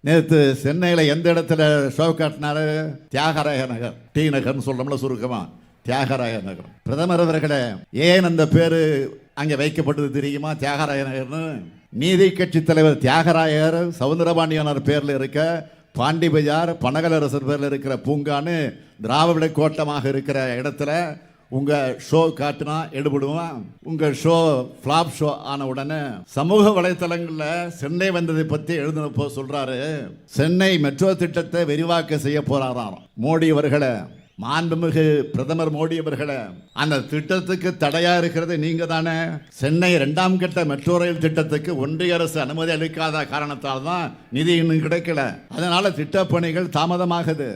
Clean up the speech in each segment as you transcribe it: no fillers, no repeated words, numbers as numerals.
நேற்று சென்னையில் எந்த இடத்துல ஷோ காட்டினாரு? தியாகராய நகர், டி நகர்னு சொல்றோம்ல சுருக்கமா, தியாகராய நகர். பிரதமர் அவர்களே, ஏன் அந்த பேரு அங்கே வைக்கப்பட்டது தெரியுமா? தியாகராய நகர்னு. நீதி கட்சி தலைவர் தியாகராயர் சவுந்தரபாண்டியனார் பேர்ல இருக்க பாண்டி பஜார் பனகலரசர் பேர்ல இருக்கிற பூங்கான்னு திராவிட கோட்டமாக இருக்கிற இடத்துல உங்க ஷோ காட்டினா எடுபடுவான். உங்க ஷோ ஃபிளாப் ஷோ ஆன உடனே சமூக வலைத்தளங்கள்ல சென்னை வந்ததை பத்தி எழுதினப்போ சொல்றாரு, சென்னை மெட்ரோ திட்டத்தை விரிவாக்க செய்ய போறாராம் மோடி அவர்களை. மாண்புமிகு பிரதமர் மோடி அவர்களே, அந்த திட்டத்துக்கு தடையா இருக்கிறது நீங்க தானே. சென்னை 2ஆம் கட்ட மெட்ரோ ரயில் திட்டத்துக்கு ஒன்றிய அரசு அனுமதி அளிக்காத காரணத்தால் தான் நிதி இன்னும் கிடைக்கல. அதனால திட்டப்பணிகள் தாமதமாகுது.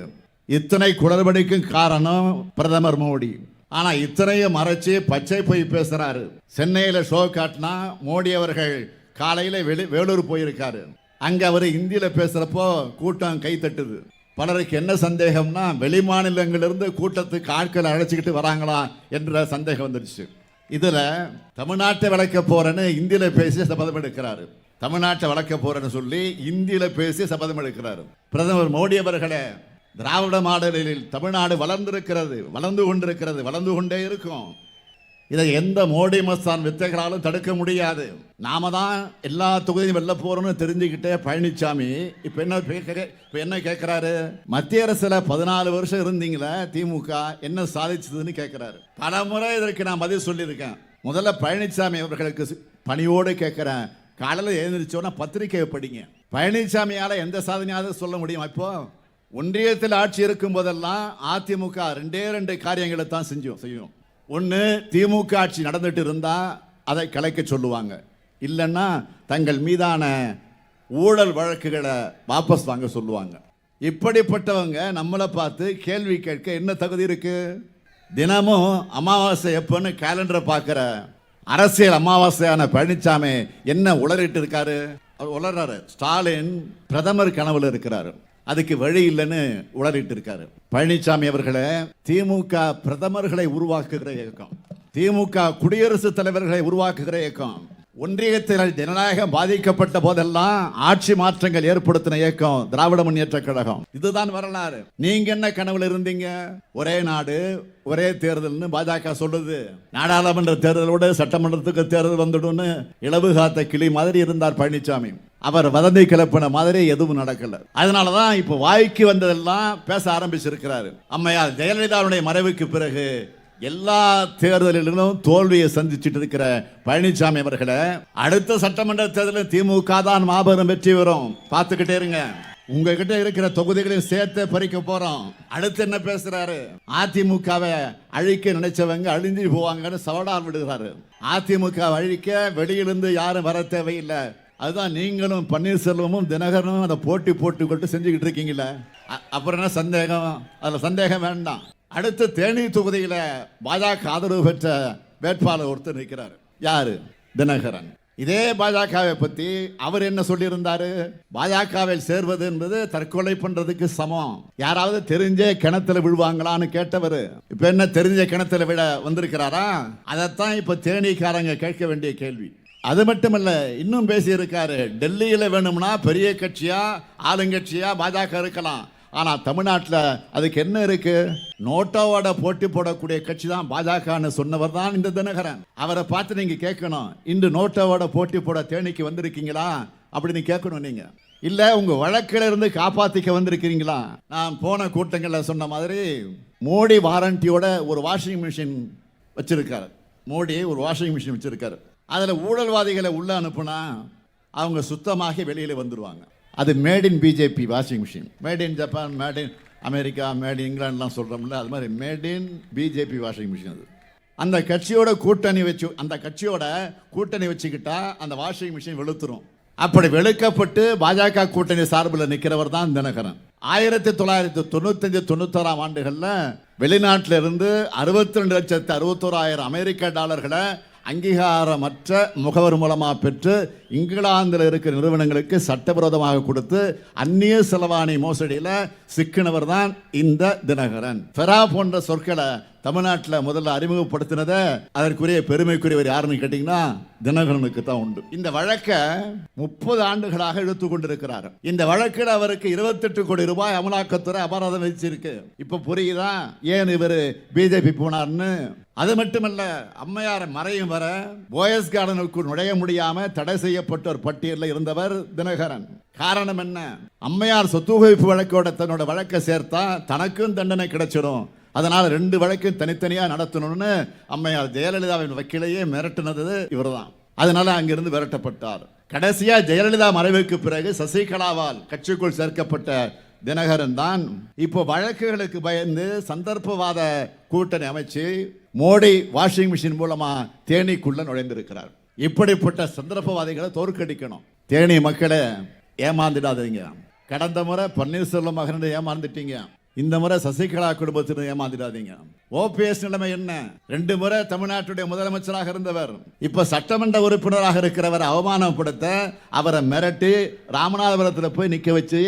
இத்தனை குளறுபடிக்கும் காரணம் பிரதமர் மோடி. ஆனா இத்தனையும் மறைச்சு பச்சை போய் பேசுறாரு. சென்னையில ஷோ காட்டினா மோடி அவர்கள் காலையில வேலூர் போயிருக்காரு. அங்க அவர் இந்தியில பேசுறப்போ கூட்டம் கை தட்டுது. பலருக்கு என்ன சந்தேகம்னா, வெளி மாநிலங்களிலிருந்து கூட்டத்துக்கு ஆட்களை அழைச்சிக்கிட்டு வராங்களா என்ற சந்தேகம் வந்துடுச்சு. இதுல தமிழ்நாட்டை வளர்க்க போறேன்னு இந்தியில பேசி சபதம் எடுக்கிறாரு. தமிழ்நாட்டை வளர்க்க போறேன்னு சொல்லி இந்தியில பேசி சபதம் எடுக்கிறாரு. பிரதமர் மோடி அவர்களே, திராவிட மாடலில் தமிழ்நாடு வளர்ந்திருக்கிறது, வளர்ந்து கொண்டிருக்கிறது, வளர்ந்து கொண்டே இருக்கும். இதை எந்த மோடி மஸ்தான் வித்தைகளாலும் தடுக்க முடியாது. நாம தான் எல்லா தொகுதியும் வெல்ல போறோம்னு தெரிஞ்சுக்கிட்டே பழனிசாமி இப்ப என்ன கேட்கிறாரு? மத்திய அரசுல 14 வருஷம் இருந்தீங்களே திமுக, என்ன சாதிச்சதுன்னு கேட்கிறாரு. பல முறை இதற்கு நான் பதில் சொல்லியிருக்கேன். முதல்ல பழனிசாமி அவர்களுக்கு பணியோடு கேட்கிறேன், காலையில் எழுந்திரிச்சோன்னா பத்திரிகையை படிங்க. பழனிசாமியால எந்த சாதனையாவது சொல்ல முடியும்? இப்போ ஒன்றியத்தில் ஆட்சி இருக்கும் போதெல்லாம் அதிமுக 2 காரியங்களை தான் செய்யும். ஒன்று, திமுக ஆட்சி நடந்துட்டு இருந்தா அதை கலைக்க சொல்லுவாங்க, இல்லைன்னா தங்கள் மீதான ஊழல் வழக்குகளை வாபஸ் வாங்க சொல்லுவாங்க. இப்படிப்பட்டவங்க நம்மளை பார்த்து கேள்வி கேட்க என்ன தகுதி இருக்கு? தினமும் அமாவாசை எப்பன்னு கேலண்டரை பார்க்கிற அரசியல் அமாவாசையான பழனிசாமி என்ன உளறிட்டு இருக்காரு? அவர் உளறாரு. ஸ்டாலின் பிரதமர் கனவுல இருக்கிறாரு, அதுக்கு வழி இல்லைன்னு உளறிட்டு இருக்காரு. பழனிசாமி அவர்களே, திமுக பிரதமர்களை உருவாக்குகிற இயக்கம், திமுக குடியரசுத் தலைவர்களை உருவாக்குகிற இயக்கம், ஒன்றியத்தில் ஜனநாயகம் பாதிக்கப்பட்ட போதெல்லாம் ஆட்சி மாற்றங்கள் ஏற்படுத்தின இயக்கம் திராவிட முன்னேற்ற கழகம். இதுதான் வரலாறு. நீங்க என்ன கனவுல இருந்தீங்க? ஒரே நாடு ஒரே தேர்தல்னு பாஜக சொல்லுது. நாடாளுமன்ற தேர்தலோடு சட்டமன்றத்துக்கு தேர்தல் வந்துடும் இளவு காத்த கிளி மாதிரி இருந்தார் பழனிசாமி. அவர் வதந்தி கிளப்பின மாதிரி எதுவும் நடக்கல. அதனாலதான் இப்ப வாய்க்கு வந்ததெல்லாம் பேச ஆரம்பிச்சிருக்கிறாரு. அம்மையார் ஜெயலலிதாவுடைய மறைவுக்கு பிறகு எல்லா தேர்தலிலும் தோல்வியை சந்திச்சுட்டு இருக்கிற பழனிசாமி அவர்களை, அடுத்த சட்டமன்ற தேர்தலில் திமுக தான் மாபெரும் வெற்றி வரும், பார்த்துக்கிட்டே இருங்க. உங்ககிட்ட இருக்கிற தொகுதிகளையும் சேர்த்து பறிக்க போறோம். அடுத்து என்ன பேசுறாரு? அதிமுகவை அழிக்க நினைச்சவங்க அழிஞ்சு போவாங்கன்னு சவடால் விடுகிறாரு. அதிமுக அழிக்க வெளியிலிருந்து யாரும் வர தேவையில்லை. அதுதான் நீங்களும் பன்னீர்செல்வமும் தினகரனும் அதை போட்டி போட்டுக்கிட்டு செஞ்சுக்கிட்டு இருக்கீங்களே, அப்புறம் என்ன சந்தேகம்? அதுல சந்தேகம் வேண்டாம். அடுத்து தேனி தொகுதியில பாஜக ஆதரவு பெற்ற வேட்பாளர் ஒருத்தர் நிற்கிறார். யாரு? தினகரன். இதே பாஜகவை பத்தி அவர் என்ன சொல்லியிருந்தாரு? பாஜகவில் சேர்வது என்பது தற்கொலை பண்றதுக்கு சமம். யாராவது தெரிஞ்சே கிணத்துல விழுவாங்களான்னு கேட்டவர் இப்ப என்ன தெரிஞ்ச கிணத்துல விட வந்திருக்கிறாரா? அதைத்தான் இப்ப தேனிக்காரங்க கேட்க வேண்டிய கேள்வி. அது மட்டுமல்ல, இன்னும் பேசி இருக்காரு, டெல்லியில வேணும்னா பெரிய கட்சியா ஆளுங்கட்சியா பாஜக இருக்கலாம், ஆனா தமிழ்நாட்டில் அதுக்கு என்ன இருக்கு? நோட்டோவோட போட்டி போடக்கூடிய கட்சி தான் பாஜகன்னு சொன்னவர் தான் இந்த தினகரன். அவரை பார்த்து நீங்க கேட்கணும், இன்று நோட்டோவோட போட்டி போட தேனிக்கு வந்திருக்கீங்களா அப்படின்னு கேட்கணும். நீங்க இல்ல உங்க வழக்கில இருந்து காப்பாத்திக்க வந்திருக்கிறீங்களா? நான் போன கூட்டங்கள்ல சொன்ன மாதிரி மோடி வாரண்டியோட ஒரு வாஷிங் மிஷின் வச்சிருக்காரு. மோடி ஒரு வாஷிங் மிஷின் வச்சிருக்காரு. அதுல ஊழல்வாதிகளை உள்ள அனுப்புனா அவங்க சுத்தமாகி வெளியில வந்துருவாங்க. அது made in BJP washing machine. Made in Japan, made in America, made in இங்கிலாந்துலாம் சொல்கிறோம்ல, அது மாதிரி made in BJP washing machine. அது அந்த கட்சியோட கூட்டணி வச்சுக்கிட்டா அந்த வாஷிங் மிஷின் வெளுத்துரும். அப்படி வெளுக்கப்பட்டு பாஜக கூட்டணி சார்பில் நிற்கிறவர் தான் தினகரன். 1995-96 ஆண்டுகளில் வெளிநாட்டில் இருந்து 62,61,000 அமெரிக்க டாலர்களை அங்கீகாரமற்ற முகவர் மூலமாக பெற்று இங்கிலாந்தில் இருக்கிற நிறுவனங்களுக்கு சட்டவிரோதமாக கொடுத்து அந்நிய செலவாணி மோசடியில் சிக்கினவர் தான் இந்த தினகரன். ஃபெரா போன்ற சொற்களை தமிழ்நாட்டில் முதல்ல அறிமுகப்படுத்தினத அதற்குரிய பெருமைக்குரியவர் யாருன்னு கேட்டீங்கன்னா தினகரனுக்கு தான் உண்டு. இந்த வழக்கை 30 ஆண்டுகளாக இழுத்து கொண்டிருக்கிறார். இந்த வழக்கில் அவருக்கு 28 கோடி ரூபாய் அமலாக்கத்துறை அபராதம் விதிச்சிருக்கு. இப்ப புரியுதா ஏன் இவர் பிஜேபி போனார்னு? அது மட்டுமல்ல, அம்மையார் மறையும் வர போயஸ் கார்டனுக்குள் நுழைய முடியாம தடை செய்யப்பட்ட ஒரு பட்டியலில் இருந்தவர் தினகரன். காரணம் என்ன? அம்மையார் சொத்து குவிப்பு வழக்கோட தன்னோட வழக்கை சேர்த்தா தனக்கும் தண்டனை கிடைச்சிடும், அதனால 2 வழக்கும் தனித்தனியா நடத்தணும்னு அம்மையார் ஜெயலலிதாவின் வக்கீலையே மிரட்டினது இவர்தான். அதனால அங்கிருந்து விரட்டப்பட்டார். கடைசியா ஜெயலலிதா மறைவுக்கு பிறகு சசிகலாவால் கட்சிக்குள் சேர்க்கப்பட்ட தினகரன் தான் இப்போ வழக்குகளுக்கு பயந்து சந்தர்ப்பவாத கூட்டணி அமைச்சு மோடி வாஷிங் மிஷின் மூலமா தேனிக்குள்ள நுழைந்திருக்கிறார். இப்படிப்பட்ட சந்தர்ப்பவாதிகளை தோற்கடிக்கணும். தேனி மக்களை ஏமாந்துடாதீங்க. கடந்த முறை பன்னீர்செல்வம் மகன் ஏமாந்துட்டீங்க, இந்த முறை சசிகலா குடும்பத்தினர் ஏமாந்துடாதீங்க. ஓபிஎஸ் நிலைமை என்ன? 2 முறை தமிழ்நாட்டுடைய முதலமைச்சராக இருந்தவர், இப்ப சட்டமன்ற உறுப்பினராக இருக்கிறவர் அவமானப்படுத்த அவரை மிரட்டி ராமநாதபுரத்தில் போய் நிக்க வச்சு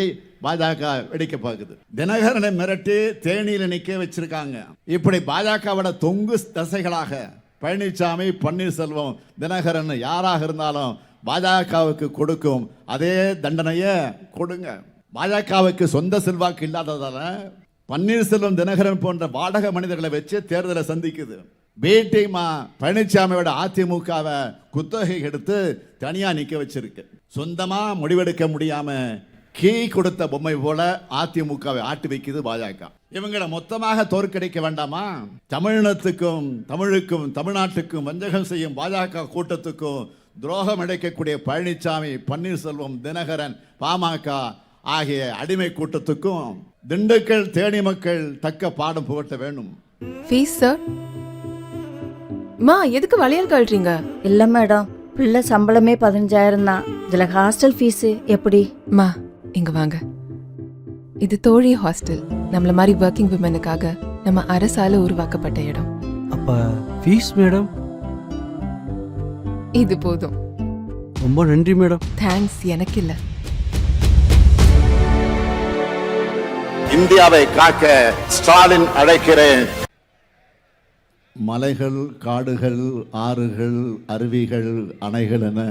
பாஜக வெடிக்க பார்க்குது. தினகரனை மிரட்டி தேனியில நிக்க வச்சிருக்காங்க. இப்படி பாஜகவோட தொங்கு தசைகளாக பழனிசாமி, பன்னீர்செல்வம், தினகரன் யாராக இருந்தாலும் பாஜகவுக்கு கொடுக்கும் அதே தண்டனையை கொடுங்க. பாஜகவுக்கு சொந்த செல்வாக்கு இல்லாததால பன்னீர்செல்வம், தினகரன் போன்ற வாடகை மனிதர்களை வச்சு தேர்தலை சந்திக்குது. பிடிமா பழனிசாமியோட அதிமுகவை குத்தகை எடுத்து தனியா நிக்க வச்சிருக்கு. சொந்தமா முடிவெடுக்க முடியாம கீ கொடுத்த பொம்மை போல அதிமுகவை ஆட்டி வைக்குது பாஜக. இவங்களை மொத்தமாக தோற்கடிக்க வேண்டாமா? தமிழினத்துக்கும் தமிழுக்கும் தமிழ்நாட்டுக்கும் வஞ்சகம் செய்யும் பாஜக கூட்டத்துக்கும் துரோகம் இழைக்கக்கூடிய பழனிசாமி, பன்னீர்செல்வம், தினகரன், பாமக ஆகிய அடிமை கூட்டத்துக்கும் திண்டுக்கல் தேனி மக்கள் தக்க பாடம் புகட்ட வேண்டும். Fees sir. மா எதுக்கு வளையல் கழறீங்க? இல்ல மேடம், பிள்ளை சம்பளமே 15,000 தான், இதுல ஹாஸ்டல் ஃபீஸ் எப்படி? மா இங்க வாங்க. இது தோழி ஹாஸ்டல். நம்மள மாதிரி ஒர்க்கிங் விமனுக்காக நம்ம அரசால உருவாக்கப்பட்ட இடம். அப்ப ஃபீஸ் மேடம்? இது போதும். ரொம்ப நன்றி மேடம். தேங்க்ஸ் எனக்கு இல்ல. இந்தியாவை காக்க ஸ்டாலின் அழைக்கிறேன். மலைகள், காடுகள், ஆறுகள், அருவிகள், அணைகள் என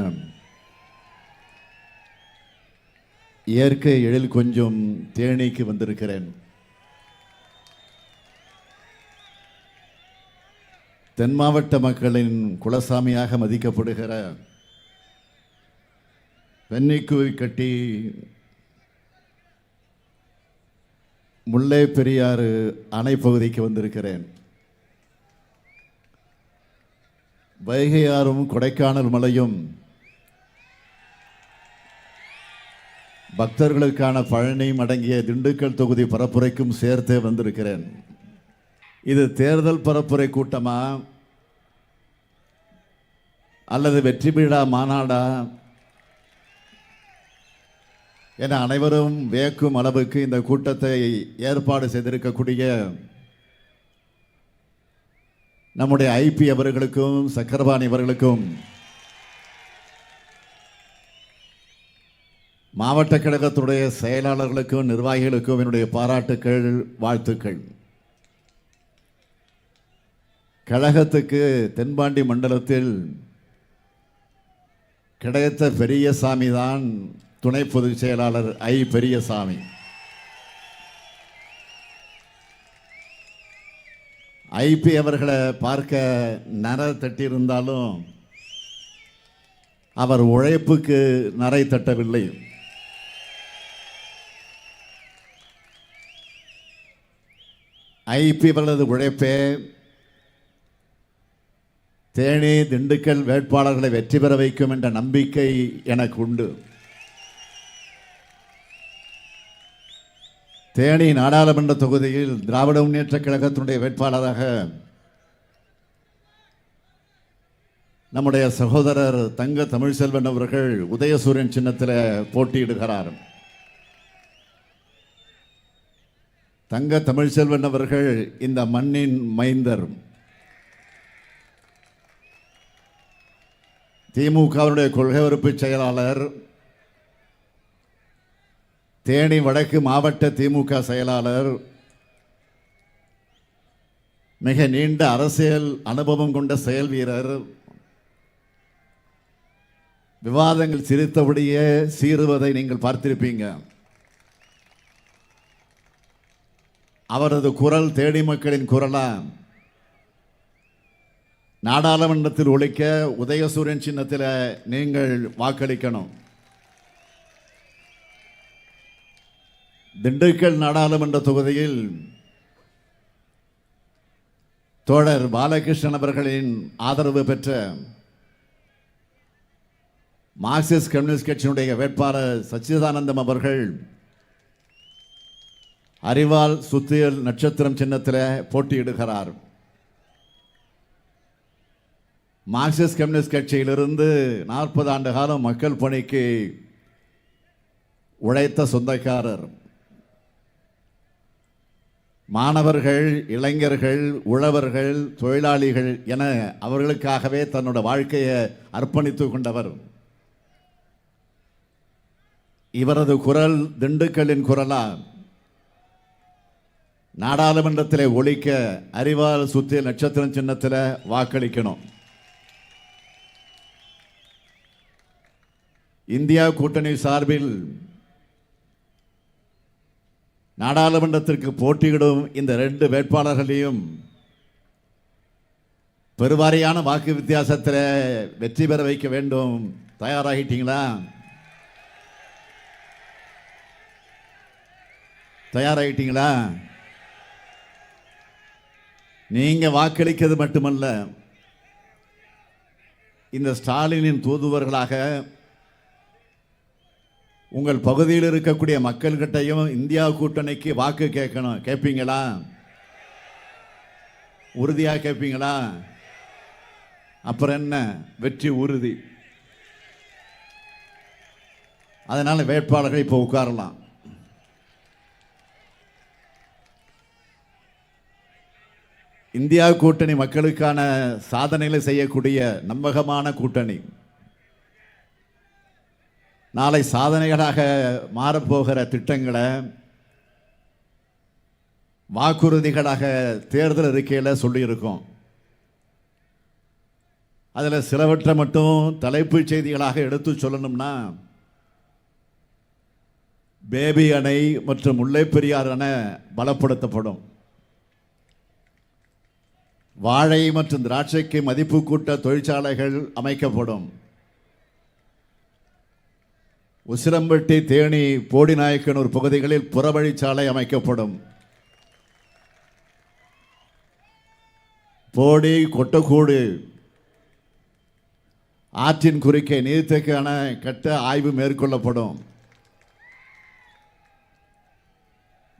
இயற்கை எழில் கொஞ்சம் தேனிக்கு வந்திருக்கிறேன். தென் மாவட்ட மக்களின் குலசாமியாக மதிக்கப்படுகிற வெண்ணிக்குவை கட்டி முல்லை பெரியாறு அணை பகுதிக்கு வந்திருக்கிறேன். வைகையாறும் கொடைக்கானல் மலையும் பக்தர்களுக்கான பழனியும் அடங்கிய திண்டுக்கல் தொகுதி பரப்புரைக்கும் சேர்த்தே வந்திருக்கிறேன். இது தேர்தல் பரப்புரை கூட்டமா அல்லது வெற்றி விழா மாநாடா என அனைவரும் வியக்கும் அளவுக்கு இந்த கூட்டத்தை ஏற்பாடு செய்திருக்கக்கூடிய நம்முடைய ஐபி அவர்களுக்கும் சக்கரபாணி அவர்களுக்கும் மாவட்ட கழகத்துடைய செயலாளர்களுக்கும் நிர்வாகிகளுக்கும் என்னுடைய பாராட்டுக்கள், வாழ்த்துக்கள். கழகத்துக்கு தென்பாண்டி மண்டலத்தில் கிடைத்த பெரியசாமி தான் துணை பொதுச் செயலாளர் ஐ பெரியசாமி. ஐபி அவர்களை பார்க்க நரை தட்டியிருந்தாலும் அவர் உழைப்புக்கு நரை தட்டவில்லை. ஐபி அவர்களது உழைப்பே தேனி, திண்டுக்கல் வேட்பாளர்களை வெற்றி பெற வைக்கும் என்ற நம்பிக்கை எனக்கு உண்டு. தேனி நாடாளுமன்ற தொகுதியில் திராவிட முன்னேற்ற கழகத்தினுடைய வேட்பாளராக நம்முடைய சகோதரர் தங்க தமிழ்செல்வன் அவர்கள் உதயசூரியன் சின்னத்தில் போட்டியிடுகிறார். தங்க தமிழ்செல்வன் அவர்கள் இந்த மண்ணின் மைந்தர். திமுகவுடைய கொள்கை பொறுப்பு செயலாளர், தேனி வடக்கு மாவட்ட திமுக செயலாளர், மிக நீண்ட அரசியல் அனுபவம் கொண்ட செயல் வீரர். விவாதங்கள் சிரித்தபடியே சீறுவதை நீங்கள் பார்த்திருப்பீங்க. அவரது குரல் தேடி மக்களின் குரலா. நாடாளுமன்றத்தில் ஒழிக்க உதயசூரியன் சின்னத்தில் நீங்கள் வாக்களிக்கணும். திண்டுக்கல் நாடாளுமன்ற தொகுதியில் தோழர் பாலகிருஷ்ணன் அவர்களின் ஆதரவு பெற்ற மார்க்சிஸ்ட் கம்யூனிஸ்ட் கட்சியினுடைய வேட்பாளர் சச்சிதானந்தம் அவர்கள் அறிவால் சுத்தியல் நட்சத்திரம் சின்னத்தில் போட்டியிடுகிறார். மார்க்சிஸ்ட் கம்யூனிஸ்ட் கட்சியிலிருந்து 40 ஆண்டு காலம் மக்கள் பணிக்கு உழைத்த சொந்தக்காரர். மாணவர்கள், இளைஞர்கள், உழவர்கள், தொழிலாளிகள் என அவர்களுக்காகவே தன்னோட வாழ்க்கையை அர்ப்பணித்துக் கொண்டவர். இவரது குரல் திண்டுக்கல்லின் குரலா. நாடாளுமன்றத்தில் ஒழிக்க அறிவால் சுத்திய நட்சத்திரம் சின்னத்தில் வாக்களிக்கணும். இந்தியா கூட்டணி சார்பில் நாடாளுமன்றத்திற்கு போட்டியிடும் இந்த 2 வேட்பாளர்களையும் பெருவாரியான வாக்கு வித்தியாசத்தில் வெற்றி பெற வைக்க வேண்டும். தயாராகிட்டீங்களா? தயாராகிட்டீங்களா? நீங்க வாக்களிக்கிறது மட்டுமல்ல, இந்த ஸ்டாலினின் தூதுவர்களாக உங்கள் பகுதியில் இருக்கக்கூடிய மக்கள்கிட்டையும் இந்தியா கூட்டணிக்கு வாக்கு கேட்கணும். கேட்பீங்களா? உறுதியாக கேட்பீங்களா? அப்புறம் என்ன, வெற்றி உறுதி. அதனால வேட்பாளர்கள் இப்போ உட்காரலாம். இந்தியா கூட்டணி மக்களுக்கான சாதனைகளை செய்யக்கூடிய நம்பகமான கூட்டணி. நாளை சாதனைகளாக மாறப்போகிற திட்டங்களை வாக்குறுதிகளாக தேர்தல் அறிக்கையில் சொல்லியிருக்கோம். அதில் சிலவற்றை மட்டும் தலைப்புச் செய்திகளாக எடுத்து சொல்லணும்னா, பேபி அணை மற்றும் முல்லைப் பெரியாறு அணை பலப்படுத்தப்படும். வாழை மற்றும் திராட்சைக்கு மதிப்பு கூட்ட தொழிற்சாலைகள் அமைக்கப்படும். உசிலம்பட்டி, தேனி, போடிநாயக்கனூர் பகுதிகளில் புறவழிச்சாலை அமைக்கப்படும். போடி, கொட்டக்கூடு ஆற்றின் குறுக்கே நீர்த்தேக்க அணை கட்ட ஆய்வு மேற்கொள்ளப்படும்.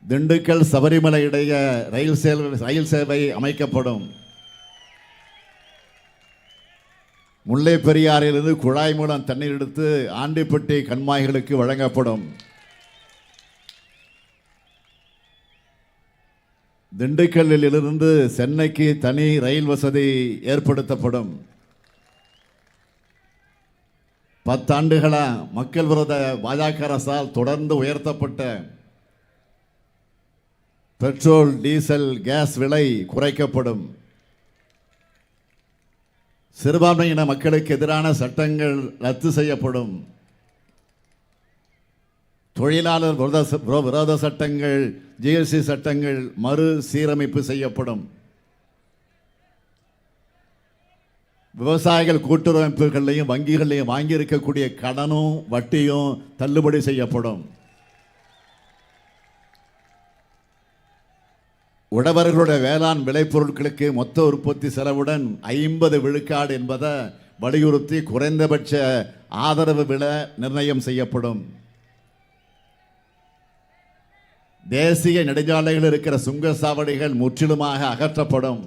திண்டுக்கல் சபரிமலை இடையே ரயில் சேவை அமைக்கப்படும். முல்லை பெரியாறிலிருந்து குழாய் மூலம் தண்ணீர் எடுத்து ஆண்டிப்பட்டி கண்மாய்களுக்கு வழங்கப்படும். திண்டுக்கல்லில் இருந்து சென்னைக்கு தனி ரயில் வசதி ஏற்படுத்தப்படும். 10 ஆண்டுகளா மக்கள் விரோத பாஜக அரசால் தொடர்ந்து உயர்த்தப்பட்ட பெட்ரோல், டீசல், கேஸ் விலை குறைக்கப்படும். சிறுபான்மையின மக்களுக்கு எதிரான சட்டங்கள் ரத்து செய்யப்படும். தொழிலாளர் விரோத சட்டங்கள், ஜிஎஸ்டி சட்டங்கள் மறு சீரமைப்பு செய்யப்படும். விவசாயிகள் கூட்டுறவு அமைப்புகளையும் வங்கிகளையும் வாங்கியிருக்கக்கூடிய கடனும் வட்டியும் தள்ளுபடி செய்யப்படும். உழவர்களுடைய வேளாண் விளைபொருட்களுக்கு மொத்த உற்பத்தி செலவுடன் 50 விழுக்காடு என்பதை வலியுறுத்தி குறைந்தபட்ச ஆதரவு விலை நிர்ணயம் செய்யப்படும். தேசிய நெடுஞ்சாலைகளில் இருக்கிற சுங்கச்சாவடிகள் முற்றிலுமாக அகற்றப்படும்.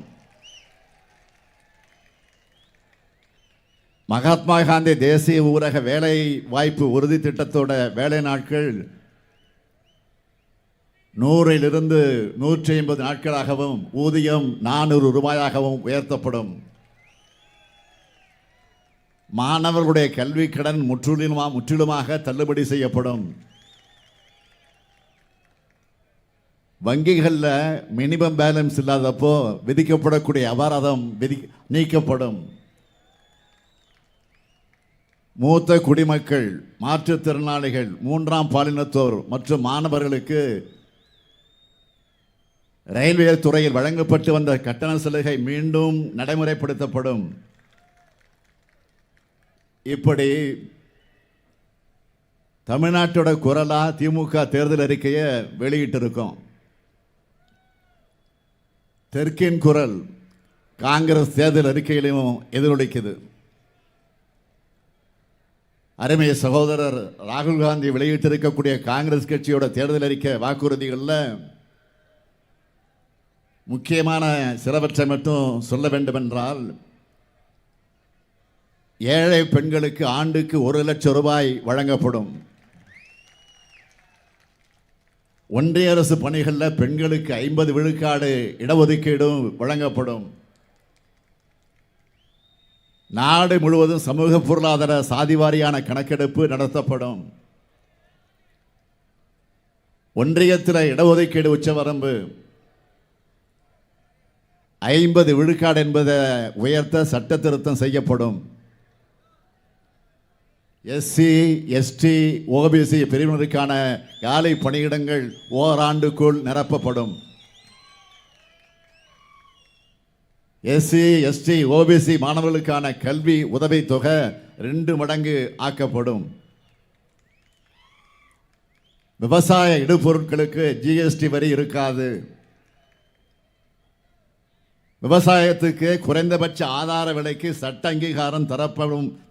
மகாத்மா காந்தி தேசிய ஊரக வேலை வாய்ப்பு உறுதி திட்டத்தோட வேலை நாட்கள் 100 150 நாட்களாகவும் ஊதியம் 400 ரூபாயாகவும் உயர்த்தப்படும். மாணவர்களுடைய கல்வி கடன் முற்றிலுமாக தள்ளுபடி செய்யப்படும். வங்கிகளில் மினிமம் பேலன்ஸ் இல்லாதப்போ விதிக்கப்படக்கூடிய அபராதம் நீக்கப்படும். மூத்த குடிமக்கள், மாற்றுத்திறனாளிகள், மூன்றாம் பாலினத்தோர் மற்றும் மாணவர்களுக்கு ரயில்வே துறையில் வழங்கப்பட்டு வந்த கட்டண சலுகை மீண்டும் நடைமுறைப்படுத்தப்படும். இப்படி தமிழ்நாட்டோட குரலா திமுக தேர்தல் அறிக்கையை வெளியிட்டிருக்கோம். தெற்கின் குரல் காங்கிரஸ் தேர்தல் அறிக்கையிலும் எதிரொலிக்குது. அருமை சகோதரர் ராகுல் காந்தி வெளியிட்டிருக்கக்கூடிய காங்கிரஸ் கட்சியோட தேர்தல் அறிக்கை வாக்குறுதிகளில் முக்கியமான சிலவற்றை மட்டும் சொல்ல வேண்டுமென்றால், ஏழை பெண்களுக்கு ஆண்டுக்கு 1 லட்சம் ரூபாய் வழங்கப்படும். ஒன்றிய அரசு பணிகளில் பெண்களுக்கு 50 விழுக்காடு இடஒதுக்கீடும் வழங்கப்படும். நாடு முழுவதும் சமூக பொருளாதார சாதிவாரியான கணக்கெடுப்பு நடத்தப்படும். ஒன்றியத்தில் இடஒதுக்கீடு உச்சவரம்பு 50 விழுக்காடு என்பதை உயர்த்த சட்ட திருத்தம் செய்யப்படும். எஸ்சி, எஸ்டி, ஓபிசி பிரிவினருக்கான காலி பணியிடங்கள் ஓராண்டுக்குள் நிரப்பப்படும். எஸ்சி, எஸ்டி, ஓபிசி மாணவர்களுக்கான கல்வி உதவித்தொகை 2 மடங்கு ஆக்கப்படும். விவசாய இடுபொருட்களுக்கு ஜிஎஸ்டி வரி இருக்காது. விவசாயத்துக்கு குறைந்தபட்ச ஆதார விலைக்கு சட்ட அங்கீகாரம்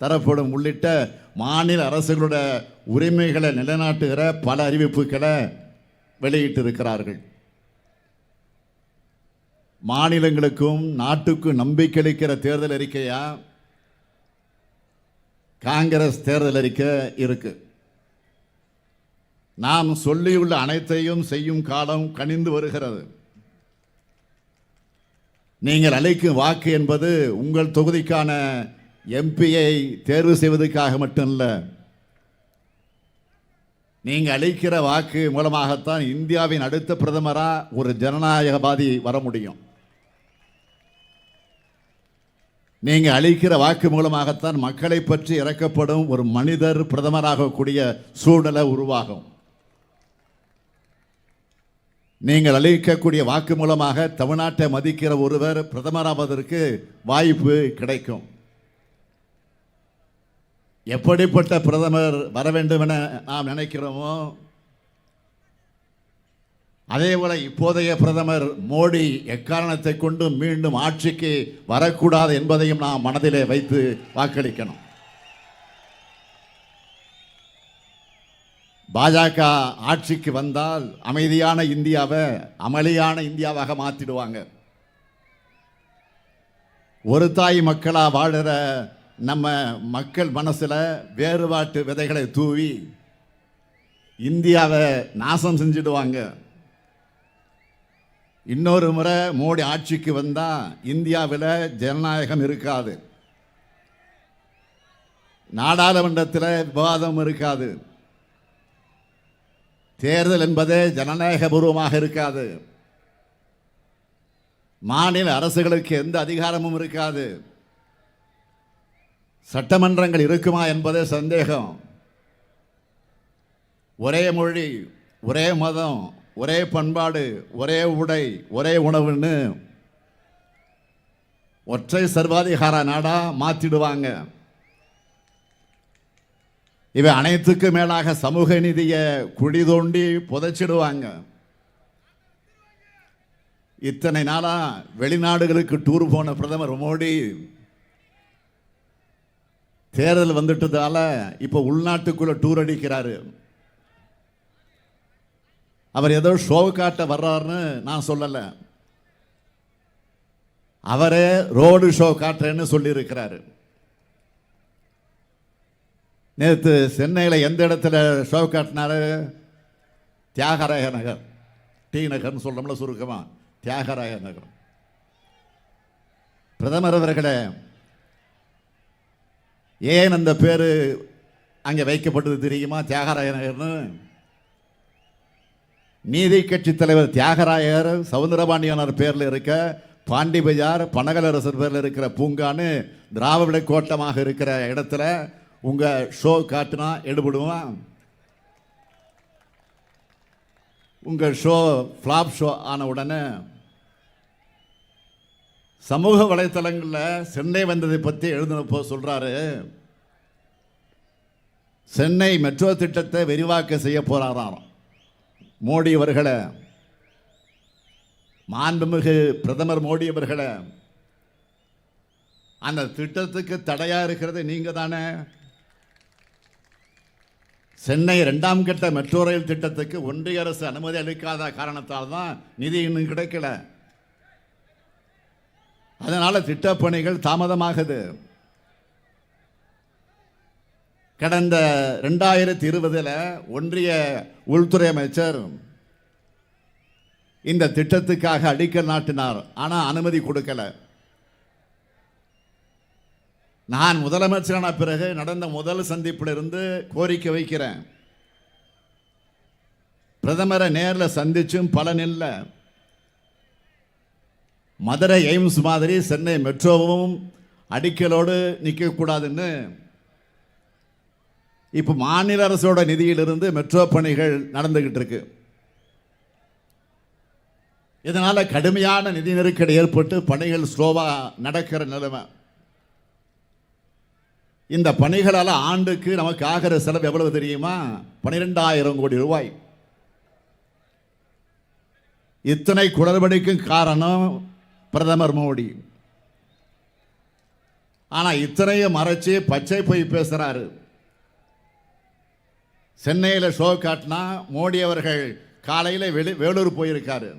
தரப்படும் உள்ளிட்ட மாநில அரசுகளுடைய உரிமைகளை நிலைநாட்டுகிற பல அறிவிப்புகளை வெளியிட்டிருக்கிறார்கள். மாநிலங்களுக்கும் நாட்டுக்கும் நம்பிக்கை அளிக்கிற தேர்தல் அறிக்கையா காங்கிரஸ் தேர்தல் அறிக்கை இருக்கு. நாம் சொல்லியுள்ள அனைத்தையும் செய்யும் காலம் கனிந்து வருகிறது. நீங்கள் அளிக்கும் வாக்கு என்பது உங்கள் தொகுதிக்கான எம்பியை தேர்வு செய்வதற்காக மட்டுமல்ல, நீங்கள் அளிக்கிற வாக்கு மூலமாகத்தான் இந்தியாவின் அடுத்த பிரதமராக ஒரு ஜனநாயகவாதி வர முடியும். நீங்கள் அளிக்கிற வாக்கு மூலமாகத்தான் மக்களை பற்றி இறக்கப்படும் ஒரு மனிதர் பிரதமராகக்கூடிய சூழ்நிலை உருவாகும். நீங்கள் அளிக்கக்கூடிய வாக்கு மூலமாக தமிழ்நாட்டை மதிக்கிற ஒருவர் பிரதமராவதற்கு வாய்ப்பு கிடைக்கும். எப்படிப்பட்ட பிரதமர் வர வேண்டும் என நாம் நினைக்கிறோமோ, அதேபோல இப்போதைய பிரதமர் மோடி எக்காரணத்தை கொண்டு மீண்டும் ஆட்சிக்கு வரக்கூடாது என்பதையும் நாம் மனதிலே வைத்து வாக்களிக்கணும். பாஜக ஆட்சிக்கு வந்தால் அமைதியான இந்தியாவை அமளியான இந்தியாவாக மாற்றிடுவாங்க. ஒரு தாய் மக்களாக வாழுற நம்ம மக்கள் மனசில் வேறுபாட்டு விதைகளை தூவி இந்தியாவை நாசம் செஞ்சிடுவாங்க. இன்னொரு முறை மோடி ஆட்சிக்கு வந்தால் இந்தியாவில் ஜனநாயகம் இருக்காது, நாடாளுமன்றத்தில் விவாதம் இருக்காது, தேர்தல் என்பதே ஜனநாயகபூர்வமாக இருக்காது, மாநில அரசுகளுக்கு எந்த அதிகாரமும் இருக்காது, சட்டமன்றங்கள் இருக்குமா என்பதே சந்தேகம். ஒரே மொழி, ஒரே மதம், ஒரே பண்பாடு, ஒரே உடை, ஒரே உணவுன்னு ஒற்றை சர்வாதிகார நாடா மாற்றிடுவாங்க. இவை அனைத்துக்கு மேலாக சமூக நீதியை குழி தோண்டி புதைச்சிடுவாங்க. இத்தனை நாளா வெளிநாடுகளுக்கு டூர் போன பிரதமர் மோடி தேர்தல் வந்துட்டதால இப்போ உள்நாட்டுக்குள்ள டூர் அடிக்கிறாரு. அவர் ஏதோ ஷோ காட்ட வர்றாருன்னு நான் சொல்லலை, அவரே ரோடு ஷோ காட்டுறேன்னு சொல்லியிருக்கிறாரு. நேற்று சென்னையில் எந்த இடத்துல ஷோ காட்டினாரு? தியாகராய நகர், டி நகர்னு சொல்கிறோம்ல சுருக்கமாக, தியாகராய நகர். பிரதமர் அவர்களே, ஏன் அந்த பேர் அங்கே வைக்கப்பட்டது தெரியுமா? தியாகராய நகர்னு நீதி கட்சி தலைவர் தியாகராயர் சவுந்தரபாண்டியனார் பேரில் இருக்க பாண்டி பஜார் பனகலரசர் பேரில் இருக்கிற பூங்கான்னு திராவிட கோட்டமாக இருக்கிற இடத்துல உங்கள் ஷோ காட்டினா எடுபடுவான்? உங்கள் ஷோ ஃப்ளாப் ஷோ ஆன உடனே சமூக வலைத்தளங்களில் சென்னை வந்ததை பற்றி எழுதினப்போ சொல்கிறாரு, சென்னை மெட்ரோ திட்டத்தை விரிவாக்க செய்ய போகிறாராம் மோடி அவர்களை, மாண்புமிகு பிரதமர் மோடி அவர்களை. அந்த திட்டத்துக்கு தடையாக இருக்கிறது நீங்கள் தானே. சென்னை 2ஆம் கட்ட மெட்ரோ ரயில் திட்டத்துக்கு ஒன்றிய அரசு அனுமதி அளிக்காத காரணத்தால் தான் நிதி இன்னும் கிடைக்கல. அதனால் திட்டப்பணிகள் தாமதமாகுது. கடந்த 2020 ஒன்றிய உள்துறை அமைச்சர் இந்த திட்டத்துக்காக அடிக்கல் நாட்டினார். ஆனால் அனுமதி கொடுக்கல. நான் முதலமைச்சரான பிறகு நடந்த முதல் சந்திப்பிலிருந்து கோரிக்கை வைக்கிறேன். பிரதமரை நேரில் சந்திச்சும் பலன் இல்லை. மதுரை எய்ம்ஸ் மாதிரி சென்னை மெட்ரோவும் அடிக்கலோடு நிற்கக்கூடாதுன்னு இப்போ மாநில அரசோட நிதியிலிருந்து மெட்ரோ பணிகள் நடந்துகிட்டு இருக்கு. இதனால் கடுமையான நிதி நெருக்கடி ஏற்பட்டு பணிகள் ஸ்லோவாக நடக்கிற நிலைமை. இந்த பணிகளால் ஆண்டுக்கு நமக்கு ஆகிற செலவு எவ்வளவு தெரியுமா? 12,000 கோடி ரூபாய். இத்தனை குளறுபடிக்கும் காரணம் பிரதமர் மோடி. ஆனால் இத்தனையும் மறைச்சு பச்சை போய் பேசுகிறாரு. சென்னையில் ஷோ காட்டினா மோடி அவர்கள் காலையில் வேலூர் போயிருக்காரு.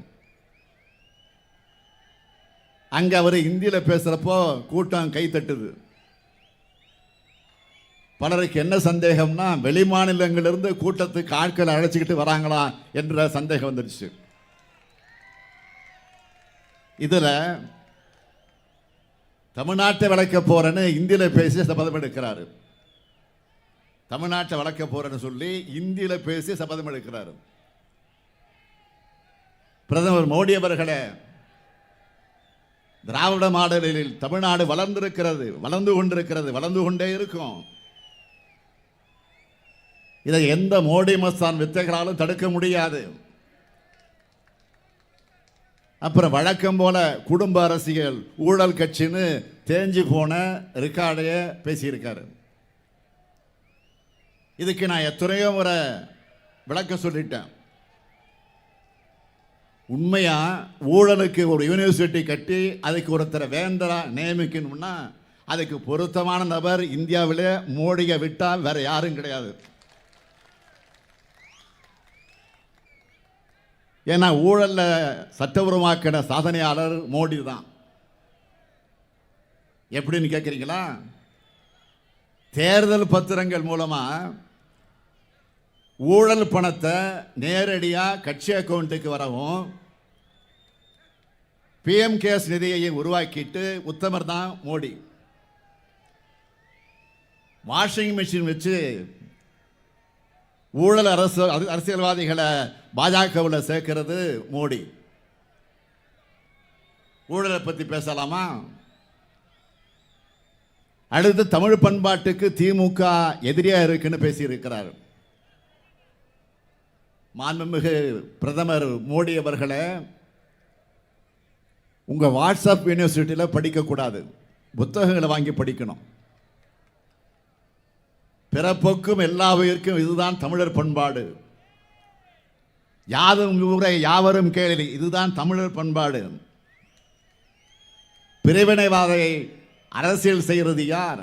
அங்கே அவர் ஹிந்தியில் பேசுகிறப்போ கூட்டம் கை தட்டுது. பலருக்கு என்ன சந்தேகம்னா, வெளி மாநிலங்களிலிருந்து கூட்டத்துக்கு ஆட்களை அழைச்சிக்கிட்டு வராங்களா என்ற சந்தேகம் வந்துடுச்சு. இதில் தமிழ்நாட்டை வளர்க்க போறேன்னு இந்தியில் பேசி சபதம் எடுக்கிறாரு. தமிழ்நாட்டை வளர்க்க போறேன்னு சொல்லி இந்தியில் பேசி சபதம் எடுக்கிறாரு. பிரதமர் மோடி அவர்களே, திராவிட மாடலில் தமிழ்நாடு வளர்ந்திருக்கிறது, வளர்ந்து கொண்டிருக்கிறது, வளர்ந்து கொண்டே இருக்கும். இதை எந்த மோடி மஸ்தான் வித்தைகளாலும் தடுக்க முடியாது. அப்புறம் வழக்கம் போல குடும்ப அரசியல், ஊழல் கட்சின்னு தேஞ்சு போன ரெக்கார்டையே பேசியிருக்காரு. இதுக்கு நான் எத்தனையோ முறை விளக்கம் சொல்லிட்டேன். உண்மையா ஊழலுக்கு ஒரு யூனிவர்சிட்டி கட்டி அதுக்கு ஒருத்தரை வேந்தரா நியமிக்கணும்னா அதுக்கு பொருத்தமான நபர் இந்தியாவிலே மோடியை விட்டால் வேற யாரும் கிடையாது. ஏன்னா ஊழல்ல சட்டபூர்வமாக்கின சாதனையாளர் மோடி தான். எப்படின்னு கேட்குறீங்களா? தேர்தல் பத்திரங்கள் மூலமா ஊழல் பணத்தை நேரடியாக கட்சி அக்கௌண்ட்டுக்கு வரவும், பிஎம் கேர்ஸ் நிதியை உருவாக்கிட்டு உத்தமர் தான் மோடி. வாஷிங் மிஷின் வச்சு ஊழல் அரசியல்வாதிகளை பாஜகவில் சேர்க்கிறது மோடி. ஊழலை பற்றி பேசலாமா? அடுத்து தமிழ் பண்பாட்டுக்கு திமுக எதிரியா இருக்குன்னு பேசியிருக்கிறார். மாண்புமிகு பிரதமர் மோடி அவர்களே, உங்க வாட்ஸ்அப் யூனிவர்சிட்டியில் படிக்கக்கூடாது, புத்தகங்களை வாங்கி படிக்கணும். பிறப்புக்கும் எல்லா உயிருக்கும் இதுதான் தமிழர் பண்பாடு. யாதும் ஊரை யாவரும் கேளி, இதுதான் தமிழர் பண்பாடு. பிரிவினைவாதை அரசியல் செய்கிறது யார்?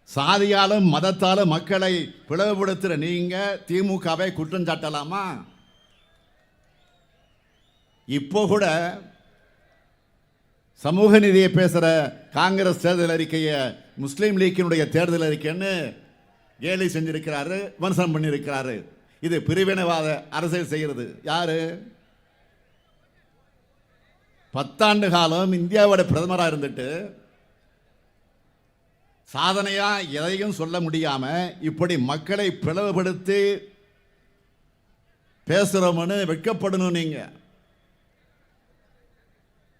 சாதியாலும் மதத்தாலும் மக்களை பிளவுபடுத்துகிற நீங்க திமுகவை குற்றம் சாட்டலாமா? இப்போ கூட சமூக நீதியை பேசுகிற காங்கிரஸ் தேர்தல் அறிக்கையை முஸ்லீம் லீக்கினுடைய தேர்தல் அறிக்கைன்னு கேலி செஞ்சிருக்கிறாரு, விமர்சனம் பண்ணியிருக்கிறாரு. இது பிரிவினைவாத அரசியல் செய்கிறது யாரு? 10 ஆண்டு காலம் இந்தியாவோட பிரதமராக இருந்துட்டு சாதனையா எதையும் சொல்ல முடியாம இப்படி மக்களை பிளவுபடுத்தி பேசுகிறோம்னு வெட்கப்படணும். நீங்கள்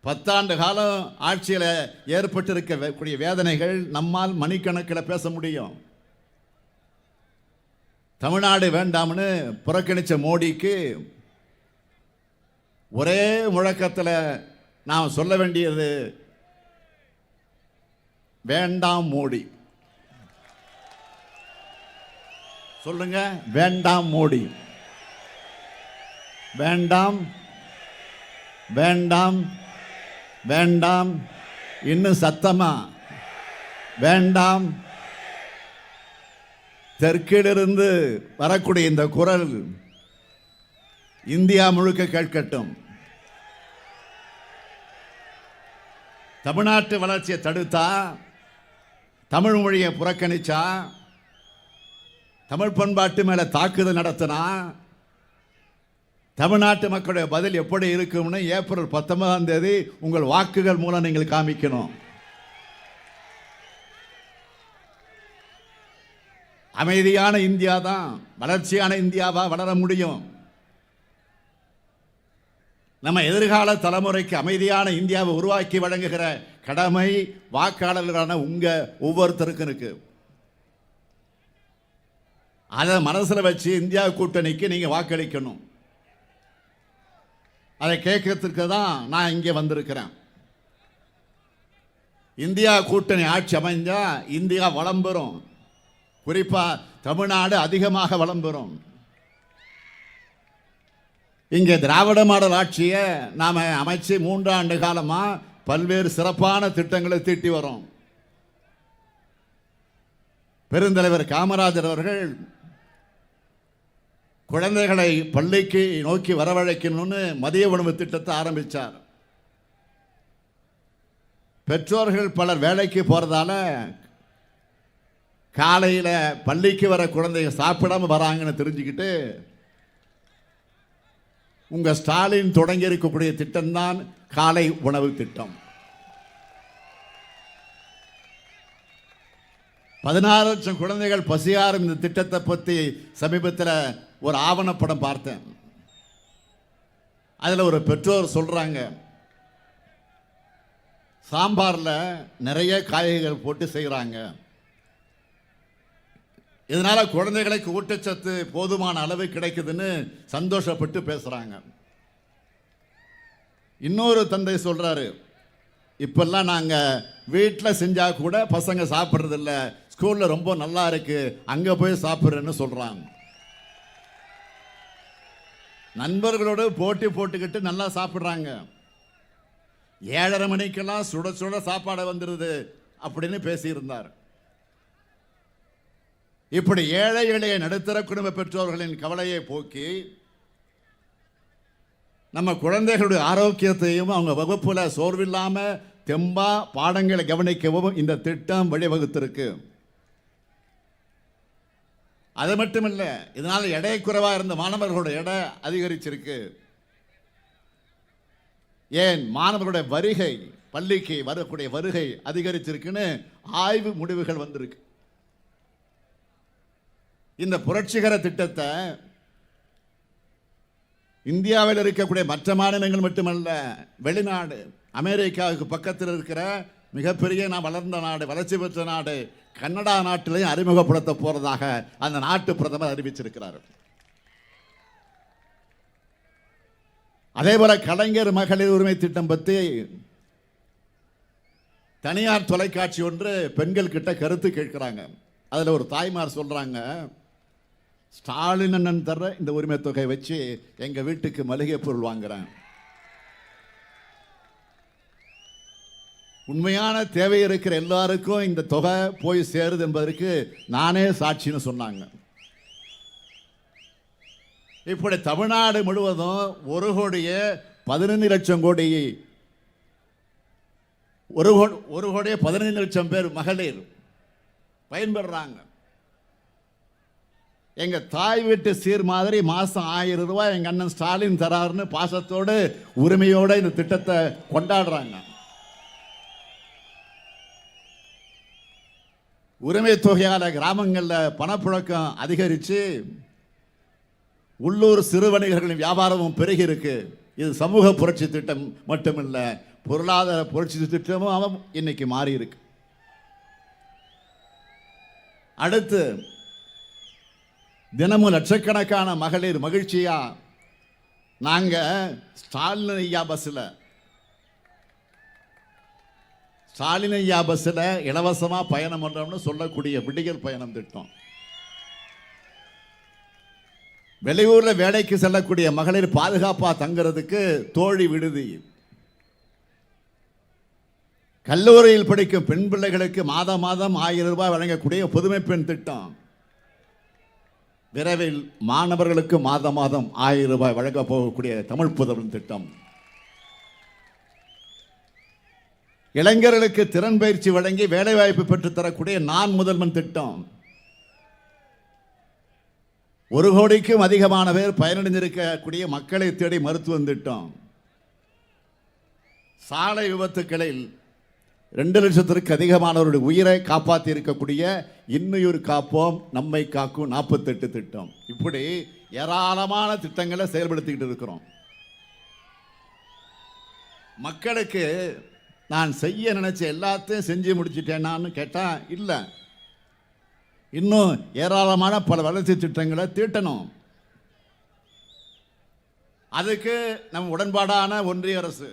10 ஆண்டு காலம் ஆட்சியில் ஏற்பட்டிருக்கக்கூடிய வேதனைகள் நம்மால் மணிக்கணக்கில் பேச முடியும். தமிழ்நாடு வேண்டாம்னு புறக்கணித்த மோடிக்கு ஒரே முழக்கத்தில் நாம் சொல்ல வேண்டியது வேண்டாம் மோடி. சொல்லுங்க, வேண்டாம் மோடி. வேண்டாம், வேண்டாம், வேண்டாம். இன்னும் சத்தமா வேண்டாம். தெற்கிலிருந்து வரக்கூடிய இந்த குரல் இந்தியா முழுக்க கேட்கட்டும். தமிழ்நாட்டு வளர்ச்சியை தடுத்தா, தமிழ் மொழியை புறக்கணிச்சா, தமிழ் பண்பாட்டு மேல தாக்குதல் நடத்தினா தமிழ்நாட்டு மக்களுடைய பதில் எப்படி இருக்கும்னு ஏப்ரல் 19ஆம் தேதி உங்கள் வாக்குகள் மூலம் நீங்கள் காமிக்கணும். அமைதியான இந்தியா தான் வளர்ச்சியான இந்தியாவா வளர முடியும். நம்ம எதிர்கால தலைமுறைக்கு அமைதியான இந்தியாவை உருவாக்கி வழங்குகிற கடமை வாக்காளர்களான உங்க ஒவ்வொருத்தருக்கும் இருக்கு. அதை மனசில் வச்சு இந்தியா கூட்டணிக்கு நீங்க வாக்களிக்கணும். அதை கேட்கறதுக்கு தான் நான் இங்கே வந்திருக்கிறேன். இந்தியா கூட்டணி ஆட்சி அமைஞ்சா இந்தியா வளம் பெறும். குறிப்பா தமிழ்நாடு அதிகமாக வளம் பெறும். இங்கே திராவிட மாடல் ஆட்சியை நாம அமைச்சு 3 ஆண்டு காலமா பல்வேறு சிறப்பான திட்டங்களை தீட்டி வரோம். பெருந்தலைவர் காமராஜர் அவர்கள் குழந்தைகளை பள்ளிக்கு நோக்கி வரவழைக்கணும்னு மதிய உணவு திட்டத்தை ஆரம்பித்தார். பெற்றோர்கள் பலர் வேலைக்கு போறதால காலையில் பள்ளிக்கு வர குழந்தைங்க சாப்பிடாம வராங்கன்னு தெரிஞ்சுக்கிட்டு உங்க ஸ்டாலின் தொடங்கி இருக்கக்கூடிய திட்டம்தான் காலை உணவு திட்டம். 16 லட்சம் குழந்தைகள் பசியாரும் இந்த திட்டத்தை பற்றி சமீபத்தில் ஒரு ஆவணப்படம் பார்த்தேன். அதில் ஒரு பெற்றோர் சொல்றாங்க, சாம்பாரில் நிறைய காய்கறிகள் போட்டு செய்கிறாங்க, இதனால குழந்தைகளுக்கு ஊட்டச்சத்து போதுமான அளவு கிடைக்குதுன்னு சந்தோஷப்பட்டு பேசுறாங்க. இன்னொரு தந்தை சொல்றாரு, இப்பெல்லாம் நாங்கள் வீட்டில் செஞ்சா கூட பசங்க சாப்பிட்றதில்ல, ஸ்கூலில் ரொம்ப நல்லா இருக்கு, அங்கே போய் சாப்பிட்றேன்னு சொல்றாங்க. நண்பர்களோடு போட்டி போட்டுக்கிட்டு நல்லா சாப்பிட்றாங்க. 7:30 மணிக்கெல்லாம் சுட சுட சாப்பாடு வந்துடுது அப்படின்னு பேசியிருந்தார். இப்படி ஏழை எளிய நடுத்தர குடும்ப பெற்றோர்களின் கவலையை போக்கி நம்ம குழந்தைகளுடைய ஆரோக்கியத்தையும் அவங்க வகுப்புல சோர்வில்லாம தெம்பா பாடங்களை கவனிக்கவும் இந்த திட்டம் வழிவகுத்திருக்கு. அது மட்டும் இல்லை, இதனால் எடை குறைவா இருந்த மாணவர்களோட எடை அதிகரிச்சிருக்கு. ஏன் மாணவர்களுடைய வருகை, பள்ளிக்கு வரக்கூடிய வருகை அதிகரிச்சிருக்குன்னு ஆய்வு முடிவுகள் வந்திருக்கு. இந்த புரட்சிகர திட்டத்தை இந்தியாவில் இருக்கக்கூடிய மற்ற மாநிலங்கள் மட்டுமல்ல, வெளிநாடு அமெரிக்காவுக்கு பக்கத்தில் இருக்கிற மிகப்பெரிய வளர்ந்த நாடு, வளர்ச்சி பெற்ற நாடு கனடா நாட்டிலையும் அறிமுகப்படுத்த போறதாக அந்த நாட்டு பிரதமர் அறிவிச்சிருக்கிறார். அதே போல கலைஞர் மகளிர் உரிமை திட்டம் பற்றி தனியார் தொலைக்காட்சி ஒன்று பெண்கள் கிட்ட கருத்து கேட்கிறாங்க. அதுல ஒரு தாய்மார் சொல்றாங்க, ஸ்டாலின் அண்ணன் தர இந்த உரிமை தொகை வச்சு எங்க வீட்டுக்கு மளிகை பொருள் வாங்குறேன். உண்மையான தேவை இருக்கிற எல்லாருக்கும் இந்த தொகை போய் சேருது என்பதற்கு நானே சாட்சின்னு சொன்னாங்க. இப்படி தமிழ்நாடு முழுவதும் 1,15,00,000 கோடி 1,15,00,000 பேர் மகளிர் பயன்பெறாங்க. எங்க தாய் வீட்டு சீர் மாதிரி மாசம் 1000 ரூபாய் எங்க அண்ணன் ஸ்டாலின் தராருன்னு பாசத்தோடு உரிமையோட இந்த திட்டத்தை கொண்டாடுறாங்க. உரிமை தொகையால கிராமங்களில் பணப்புழக்கம் அதிகரித்து உள்ளூர் சிறு வணிகர்களின் வியாபாரமும் பெருகி இருக்கு. இது சமூக புரட்சி திட்டம் மட்டுமில்ல, பொருளாதார புரட்சி திட்டமும் இன்னைக்கு மாறி இருக்கு. அடுத்து தினமும் லட்சக்கணக்கான மகளிர் மகிழ்ச்சியா நாங்க ஸ்டாலின் ஐயா பஸ்ஸில் இலவசமா பயணம் பண்றோம்னு சொல்லக்கூடிய விடியல் பயணம் திட்டம். வெளியூர்ல வேலைக்கு செல்லக்கூடிய மகளிர் பாதுகாப்பா தங்குறதுக்கு தோழி விடுதி. கல்லூரியில் படிக்கும் பெண் பிள்ளைகளுக்கு மாதம் மாதம் 1000 ரூபாய் வழங்கக்கூடிய புதுமை பெண் திட்டம். விரைவில் மாணவர்களுக்கு மாதம் மாதம் 1000 ரூபாய் வழங்க போகக்கூடிய தமிழ் புதவன் திட்டம். இளைஞர்களுக்கு திறன் பயிற்சி வழங்கி வேலைவாய்ப்பு பெற்றுத் தரக்கூடிய நான் முதல்வன் திட்டம். 1 கோடிக்கும் அதிகமான பேர் பயனடைந்திருக்கக்கூடிய மக்களை தேடி மருத்துவம் திட்டம். சாலை விபத்துக்களில் 2 லட்சத்திற்கு அதிகமானவருடைய உயிரை காப்பாற்றி இருக்கக்கூடிய இன்னுயிர் காப்போம் நம்மை காக்கும் 48 திட்டம். இப்படி ஏராளமான திட்டங்களை செயல்படுத்திக்கிட்டு இருக்கிறோம். மக்களுக்கு நான் செய்ய நினைச்ச எல்லாத்தையும் செஞ்சு முடிச்சிட்டேனான்னு கேட்டா இல்லை, இன்னும் ஏராளமான பல வளர்ச்சி திட்டங்களை தீட்டணும். அதுக்கு நம்ம உடன்பாடான ஒன்றிய அரசு,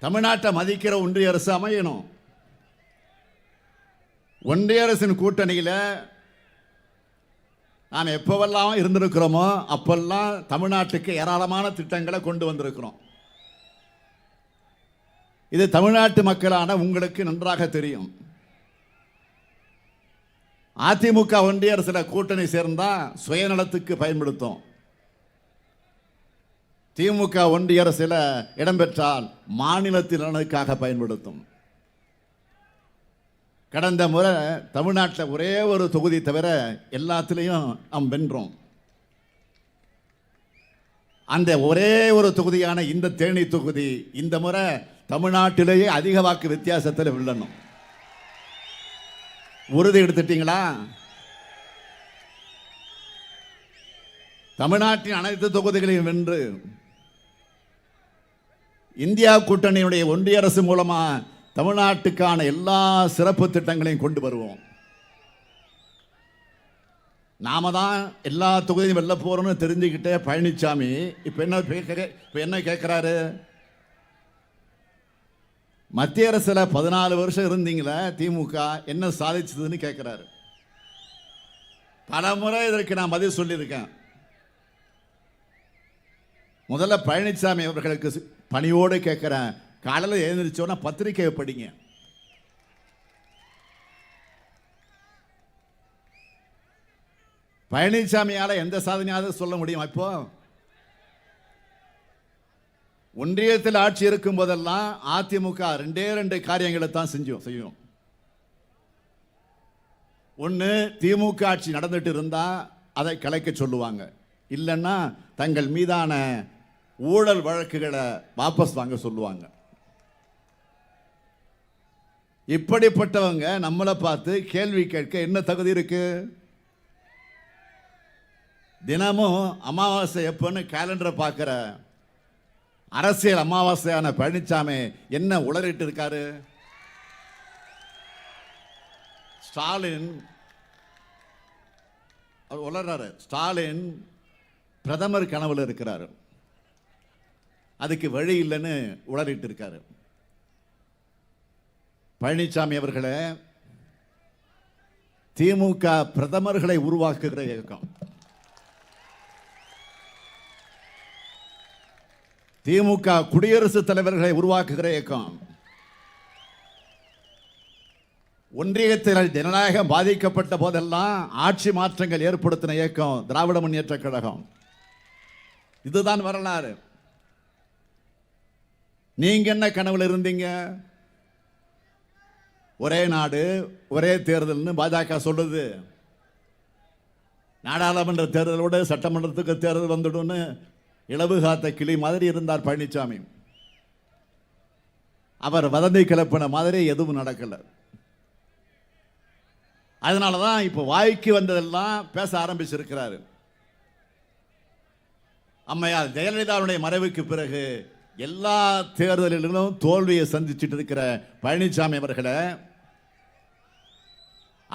தமிழ்நாட்டை மதிக்கிற ஒன்றிய அரசு அமையணும். ஒன்றிய அரசின் கூட்டணியில் நாம் எப்பவெல்லாம் இருந்திருக்கிறோமோ அப்பெல்லாம் தமிழ்நாட்டுக்கு ஏராளமான திட்டங்களை கொண்டு வந்திருக்கிறோம். இது தமிழ்நாட்டு மக்களான உங்களுக்கு நன்றாக தெரியும். அதிமுக ஒன்றிய அரசில் கூட்டணி சேர்ந்தா சுயநலத்துக்கு பயன்படுத்தும். திமுக ஒன்றிய அரசில் இடம்பெற்றால் மாநிலத்தின் நலனுக்காக பயன்படுத்தும். கடந்த முறை தமிழ்நாட்டில் ஒரே ஒரு தொகுதி தவிர எல்லாத்திலையும் நாம் வென்றோம். அந்த ஒரே ஒரு தொகுதியான இந்த தேனி தொகுதி இந்த முறை தமிழ்நாட்டிலேயே அதிக வாக்கு வித்தியாசத்தில் வெல்லணும். உறுதி எடுத்துட்டீங்களா? தமிழ்நாட்டின் அனைத்து தொகுதிகளையும் வென்று இந்தியா கூட்டணியுடைய ஒன்றிய அரசு மூலமா தமிழ்நாட்டுக்கான எல்லா சிறப்பு திட்டங்களையும் கொண்டு வருவோம். நாம தான் எல்லா தொகுதியும் வெல்ல போறோம்னு தெரிஞ்சுக்கிட்டே பழனிசாமி இப்ப என்ன கேட்கிறாரு? மத்திய அரசுல 14 வருஷம் இருந்தீங்களே திமுக, என்ன சாதிச்சதுன்னு கேட்கிறாரு. பல முறை இதற்கு நான் பதில் சொல்லியிருக்கேன். முதல்ல பழனிசாமி அவர்களுக்கு பணியோடு கேட்கிறேன், காலையில் எழுந்திரிச்சோன்னா பத்திரிகையை படிங்க. பழனிசாமியால எந்த சாதனையாவது சொல்ல முடியும்? இப்போ ஒன்றியத்தில் ஆட்சி இருக்கும் போதெல்லாம் அதிமுக 2 காரியங்களை தான் செய்யும். ஒன்று, திமுக ஆட்சி நடந்துட்டு இருந்தா அதை கலைக்க சொல்லுவாங்க, இல்லைன்னா தங்கள் மீதான ஊழல் வழக்குகளை வாபஸ் வாங்க சொல்லுவாங்க. இப்படிப்பட்டவங்க நம்மளை பார்த்து கேள்வி கேட்க என்ன தகுதி இருக்கு? தினமும் அமாவாசை எப்பன்னு கேலண்டரை பார்க்கிற அரசியல் அமாவாசையான பழனிசாமி என்ன உளறிட்டு இருக்காரு? ஸ்டாலின் உளறாரு. ஸ்டாலின் பிரதமர் கனவுல இருக்கிறாரு, அதுக்கு வழி இல்லைன்னு உளறிட்டு இருக்காரு. பழனிசாமி அவர்களே, திமுக பிரதமர்களை உருவாக்குகிற இயக்கம். திமுக குடியரசுத் தலைவர்களை உருவாக்குகிற இயக்கம். ஒன்றியத்தில் ஜனநாயகம் பாதிக்கப்பட்ட போதெல்லாம் ஆட்சி மாற்றங்கள் ஏற்படுத்தின இயக்கம் திராவிட முன்னேற்ற கழகம். இதுதான் வரலாறு. நீங்க என்ன கனவுல இருந்தீங்க? ஒரே நாடு ஒரே தேர்தல்னு பாஜக சொல்லுது. நாடாளுமன்ற தேர்தலோடு சட்டமன்றத்துக்கு தேர்தல் வந்துடும் இளவு காத்த கிளி மாதிரி இருந்தார் பழனிசாமி. அவர் வதந்தி கிளப்பின மாதிரி எதுவும் நடக்கல. அதனால தான் இப்போ வாய்க்கு வந்ததெல்லாம் பேச ஆரம்பிச்சிருக்கிறாரு. அம்மையார் ஜெயலலிதாவுடைய மறைவுக்கு பிறகு எல்லா தேர்தலிலும் தோல்வியை சந்திச்சுட்டு இருக்கிற பழனிசாமி அவர்களை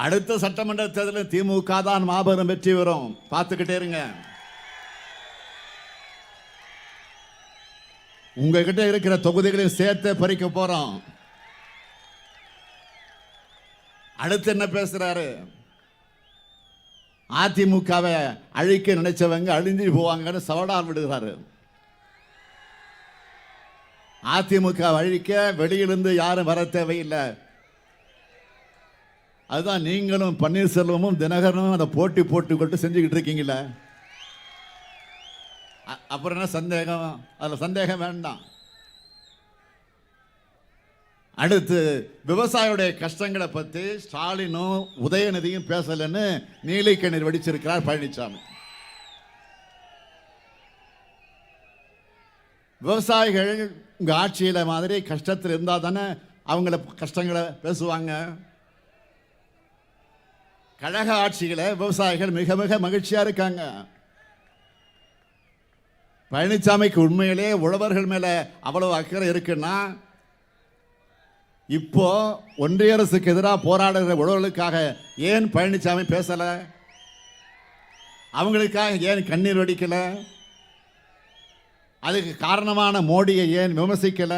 அடுத்த சட்டமன்ற தேர்தலில் திமுக தான் மாபெரும் வெற்றி வரும், பார்த்துக்கிட்டே இருங்க. உங்ககிட்ட இருக்கிற தொகுதிகளையும் சேர்த்து பறிக்க போறோம். அடுத்து என்ன பேசுறாரு? அதிமுகவை அழிக்க நினைச்சவங்க அழிஞ்சு போவாங்கன்னு சவடால் விடுகிறாரு. அதிமுக அழிக்க வெளியிலிருந்து யாரும் வர தேவையில்லை. அதுதான் நீங்களும் பன்னீர்செல்வமும் தினகரனும் அதை போட்டி போட்டுக்கொண்டு செஞ்சுக்கிட்டு இருக்கீங்களே. அப்புறம் என்ன சந்தேகம்? அதில் சந்தேகம் வேண்டாம். அடுத்து விவசாயியுடைய கஷ்டங்களை பற்றி ஸ்டாலினும் உதயநிதியும் பேசலன்னு நீலிக்கண்ணீர் வடிச்சிருக்கிறார் பழனிசாமி. விவசாயிகள் உங்க ஆட்சியில மாதிரி கஷ்டத்தில் இருந்தால் தானே அவங்கள கஷ்டங்களை பேசுவாங்க. கழக ஆட்சியில விவசாயிகள் மிக மிக மகிழ்ச்சியா இருக்காங்க. பழனிசாமிக்கு உண்மையிலே உழவர்கள் மேல அவ்வளவு அக்கறை இருக்குன்னா இப்போ ஒன்றிய அரசுக்கு எதிராக போராடுகிற உழவர்களுக்காக ஏன் பழனிசாமி பேசல? அவங்களுக்காக ஏன் கண்ணீர் வடிக்கல? அதுக்கு காரணமான மோடியை ஏன் விமர்சிக்கல?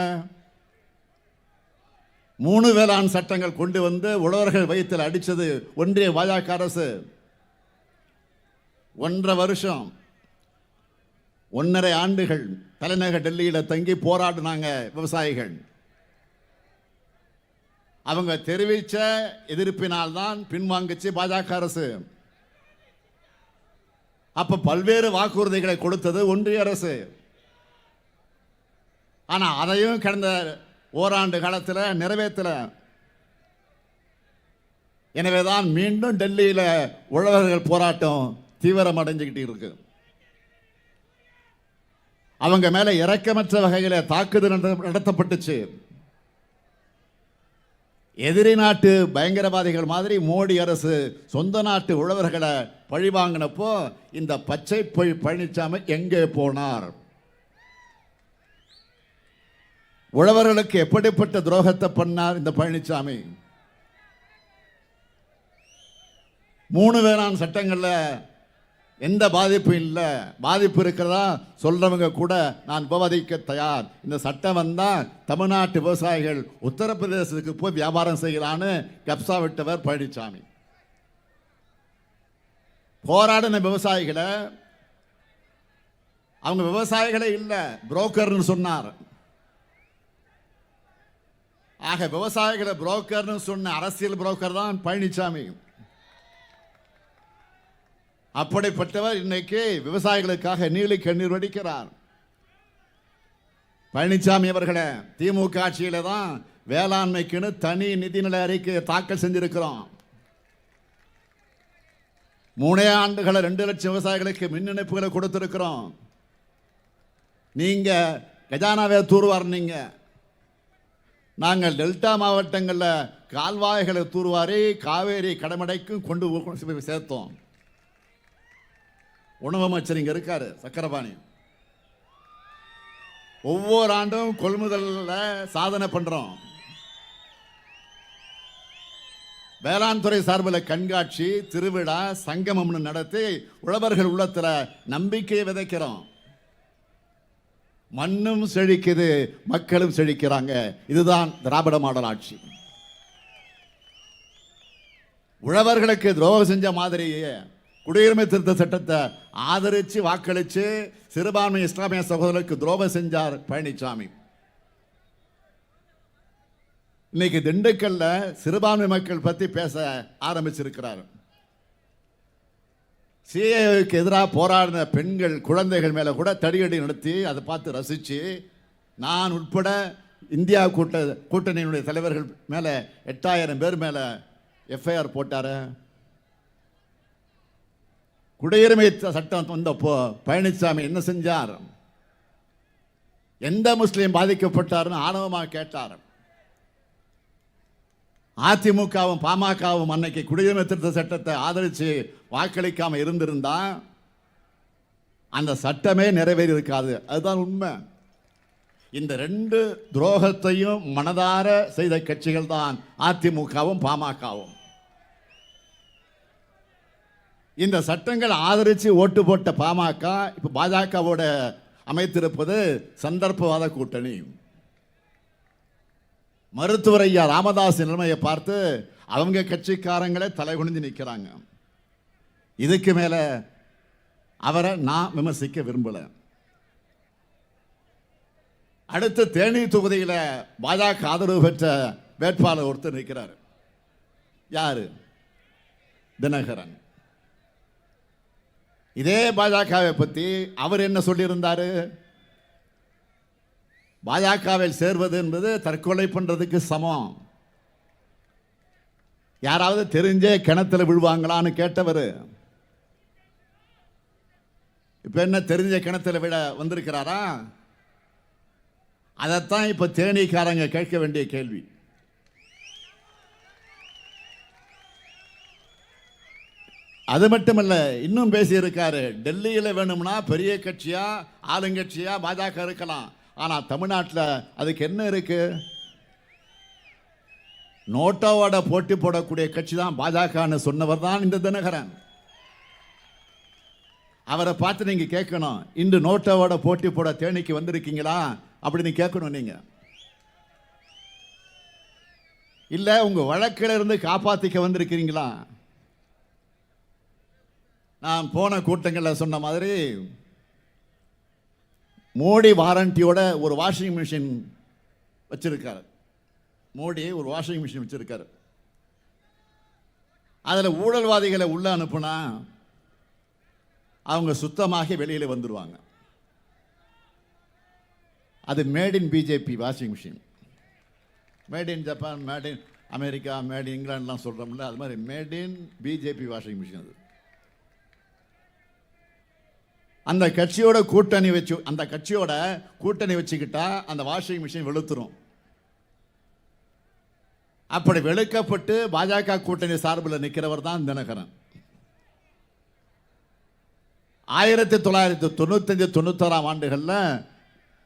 3 வேளாண் சட்டங்கள் கொண்டு வந்து உழவர்கள் வயிற்றில் அடித்தது ஒன்றிய பாஜக அரசு. 1.5 வருஷம் 1.5 ஆண்டுகள் தலைநகர் டெல்லியில் தங்கி போராடினாங்க விவசாயிகள். அவங்க தெரிவித்த எதிர்ப்பினால் தான் பின்வாங்கிச்சு பாஜக அரசு. அப்ப பல்வேறு வாக்குறுதிகளை கொடுத்தது ஒன்றிய அரசு. ஆனா அதையும் கடந்த ஓராண்டு காலத்தில் நிறைவேற்றல. எனவேதான் மீண்டும் டெல்லியில் உழவர்கள் போராட்டம் தீவிரம் அடைஞ்சுக்கிட்டு இருக்கு. அவங்க மேல இரக்கமற்ற வகையில் தாக்குதல் நடத்தப்பட்டுச்சு. எதிரி நாட்டு பயங்கரவாதிகள் மாதிரி மோடி அரசு சொந்த நாட்டு உழவர்களை பழிவாங்கினப்போ இந்த பச்சை பொய் பழனிசாமி எங்கே போனார்? உழவர்களுக்கு எப்படிப்பட்ட துரோகத்தை பண்ணார் இந்த பழனிசாமி? 3 வேளாண் சட்டங்கள்ல எந்த பாதிப்பும் இல்லை. பாதிப்பு இருக்கிறதா சொல்றவங்க கூட நான் விவாதிக்க தயார். இந்த சட்டம் வந்தா தமிழ்நாட்டு விவசாயிகள் உத்தரப்பிரதேசத்துக்கு போய் வியாபாரம் செய்யலான்னு கப்சா விட்டவர் பழனிசாமி. போராடின விவசாயிகளை அவங்க விவசாயிகளே இல்லை, புரோக்கர்னு சொன்னார். ஆக விவசாயிகளை புரோக்கர்னு சொன்ன அரசியல் புரோக்கர் தான் பழனிசாமி. அப்படிப்பட்டவர் இன்னைக்கு விவசாயிகளுக்காக நீலி கண்ணீர் வடிக்கிறார். பழனிசாமி அவர்களை திமுக ஆட்சியில தான் வேளாண்மைக்குன்னு தனி நிதிநிலை அறிக்கை தாக்கல் செஞ்சிருக்கிறோம். 3 ஆண்டுகளை 2 லட்சம் விவசாயிகளுக்கு மின் இணைப்புகளை கொடுத்திருக்கிறோம். நீங்க கஜானாவே தூர்வாரினீங்க. நாங்கள் டெல்டா மாவட்டங்களில் கால்வாய்களை தூர்வாரி காவேரி கடமடைக்கும் கொண்டு சேர்த்தோம். உணவு அமைச்சர் இங்க இருக்காரு சக்கரபாணி. ஒவ்வொரு ஆண்டும் கொள்முதல்ல சாதனை பண்றோம். வேளாண் துறை சார்பில் கண்காட்சி, திருவிழா, சங்கமம்னு நடத்தி உழவர்கள் உள்ளத்துல நம்பிக்கையை விதைக்கிறோம். மண்ணும் செழிக்குது, மக்களும் செழிக்கிறாங்க. இதுதான் திராவிட மாடல் ஆட்சி. உழவர்களுக்கு துரோகம் செஞ்ச மாதிரியே குடியுரிமை திருத்த சட்டத்தை ஆதரிச்சு வாக்களிச்சு சிறுபான்மை இஸ்லாமிய சகோதரருக்கு துரோகம் செஞ்சார் பழனிசாமி. இன்னைக்கு திண்டுக்கல்ல சிறுபான்மை மக்கள் பத்தி பேச ஆரம்பிச்சிருக்கிறார். சிஏக்கு எதிராக போராடின பெண்கள் குழந்தைகள் மேல கூட தடியடி நடத்தி அதை பார்த்து ரசிச்சு நான் உட்பட இந்தியா கூட்டணியினுடைய தலைவர்கள் மேல 8000 பேர் மேல எஃப்ஐஆர் போட்டாரு. குடியுரிமை சட்டம் வந்தப்போ பழனிசாமி என்ன செஞ்சார்? எந்த முஸ்லீம் பாதிக்கப்பட்டார்னு ஆணவமாக கேட்டார். அதிமுகவும் பாமகவும் அன்னைக்கு குடியுரிமை திருத்த சட்டத்தை ஆதரித்து வாக்களிக்காம இருந்திருந்தா அந்த சட்டமே நிறைவேறி இருக்காது. அதுதான் உண்மை. இந்த ரெண்டு துரோகத்தையும் மனதார செய்த கட்சிகள் தான் அதிமுகவும் பாமகவும். இந்த சட்டங்கள் ஆதரித்து ஓட்டு போட்ட பாமக இப்ப பாஜகவோட அமைத்திருப்பது சந்தர்ப்பவாத கூட்டணி. மருத்துவர் ஐயா ராமதாஸ் நிலைமையை பார்த்து அவங்க கட்சிக்காரங்களே தலைகுனிஞ்சு நிற்கிறாங்க. இதுக்கு மேல அவரை நான் விமர்சிக்க விரும்பல. அடுத்து தேனி தொகுதியில் பாஜக ஆதரவு பெற்ற வேட்பாளர் ஒருத்தர் நிற்கிறார். யாரு? தினகரன். இதே பாஜகவை பற்றி அவர் என்ன சொல்லியிருந்தாரு? பாஜகவில் சேர்வது என்பது தற்கொலை பண்றதுக்கு சமம். யாராவது தெரிஞ்சே கிணத்துல விழுவாங்களான்னு கேட்டவர் இப்ப என்ன தெரிஞ்ச கிணத்துல விட வந்திருக்கிறாரா? அதைத்தான் இப்ப தேனீக்காரங்க கேட்க வேண்டிய கேள்வி. அது மட்டுமல்ல, இன்னும் பேசியிருக்காரு. டெல்லியில் வேணும்னா பெரிய கட்சியா ஆளுங்கட்சியா பாஜக இருக்கலாம், ஆனா தமிழ்நாட்டில் அதுக்கு என்ன இருக்கு? நோட்டாவோட போட்டி போடக்கூடிய கட்சி தான் பாஜகன்னு சொன்னவர் தான் இந்த தினகரன். அவரை பார்த்து நீங்க கேட்கணும், இன்று நோட்டாவோட போட்டி போட தேனிக்கு வந்திருக்கீங்களா அப்படின்னு கேட்கணும். நீங்க இல்ல உங்க வழக்கில் இருந்து காப்பாத்திக்க வந்திருக்கிறீங்களா? நான் போன கூட்டங்களில் சொன்ன மாதிரி மோடி வாரண்டியோட ஒரு வாஷிங் மிஷின் வச்சிருக்காரு. மோடி ஒரு வாஷிங் மிஷின் வச்சிருக்காரு. அதில் ஊழல்வாதிகளை உள்ள அனுப்புனா அவங்க சுத்தமாகி வெளியில் வந்துடுவாங்க. அது made in BJP washing machine. Made in Japan, made in America, made in இங்கிலாந்துலாம் சொல்கிறோம்ல, அது மாதிரி made in BJP washing machine. அது அந்த கட்சியோட கூட்டணி வச்சுக்கிட்டா அந்த வாஷிங் மிஷின் வெளுத்துரும். அப்படி வெளுக்கப்பட்டு பாஜக கூட்டணி சார்பில் நிற்கிறவர் தான் தினகரன். 1995-96 ஆண்டுகளில்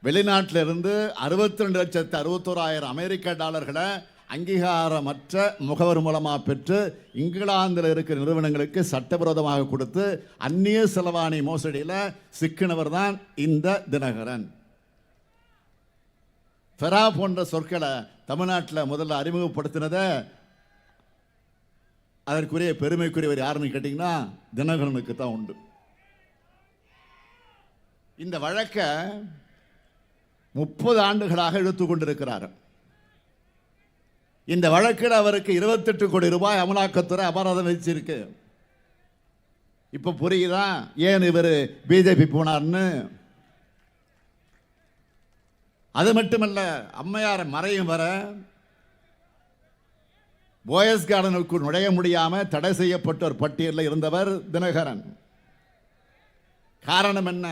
வெளிநாட்டில் இருந்து 62,61,000 அமெரிக்க டாலர்களை அங்கீகாரமற்ற முகவர் மூலமாக பெற்று இங்கிலாந்தில் இருக்கிற நிறுவனங்களுக்கு சட்டவிரோதமாக கொடுத்து அந்நிய செலவாணி மோசடியில் சிக்கினவர் தான் இந்த தினகரன். ஃபெரா போன்ற சொற்களை தமிழ்நாட்டில் முதல்ல அறிமுகப்படுத்தினதை அதற்குரிய பெருமைக்குரியவர் யாருன்னு கேட்டிங்கன்னா தினகரனுக்கு தான் உண்டு. இந்த வழக்கை 30 ஆண்டுகளாக இழுத்து கொண்டிருக்கிறார். இந்த வழக்கில் அவருக்கு 28 கோடி ரூபாய் அமலாக்கத்துறை அபராதம் விதிச்சிருக்கு. இப்ப புரியுதா ஏன் இவர் பிஜேபி போனார்னு? அது மட்டுமல்ல, அம்மையார் மறையும் வர போயஸ் கார்டனுக்குள் நுழைய முடியாம தடை செய்யப்பட்ட ஒரு பட்டியலில் இருந்தவர் தினகரன். காரணம் என்ன?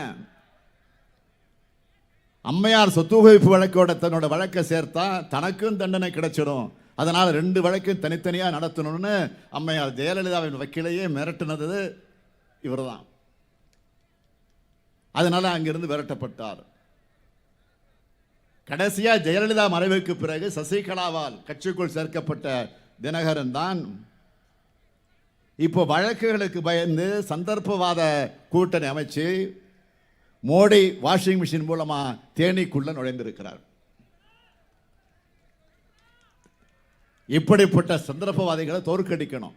அம்மையார் சொத்து குவிப்பு வழக்கோட தன்னோட வழக்கை சேர்த்தா தனக்கும் தண்டனை கிடைச்சிடும், அதனால் 2 வழக்கும் தனித்தனியாக நடத்தணும்னு அம்மையார் ஜெயலலிதாவின் வக்கீலையே மிரட்டினது இவர் தான். அதனால அங்கிருந்து விரட்டப்பட்டார். கடைசியா ஜெயலலிதா மறைவுக்கு பிறகு சசிகலாவால் கட்சிக்குள் சேர்க்கப்பட்ட தினகரன் தான் இப்போ வழக்குகளுக்கு பயந்து சந்தர்ப்பவாத கூட்டணி அமைச்சு மோடி வாஷிங் மிஷின் மூலமா தேனிக்குள்ள நுழைந்திருக்கிறார். இப்படிப்பட்ட சந்தர்ப்பவாதிகளை தோற்கடிக்கணும்.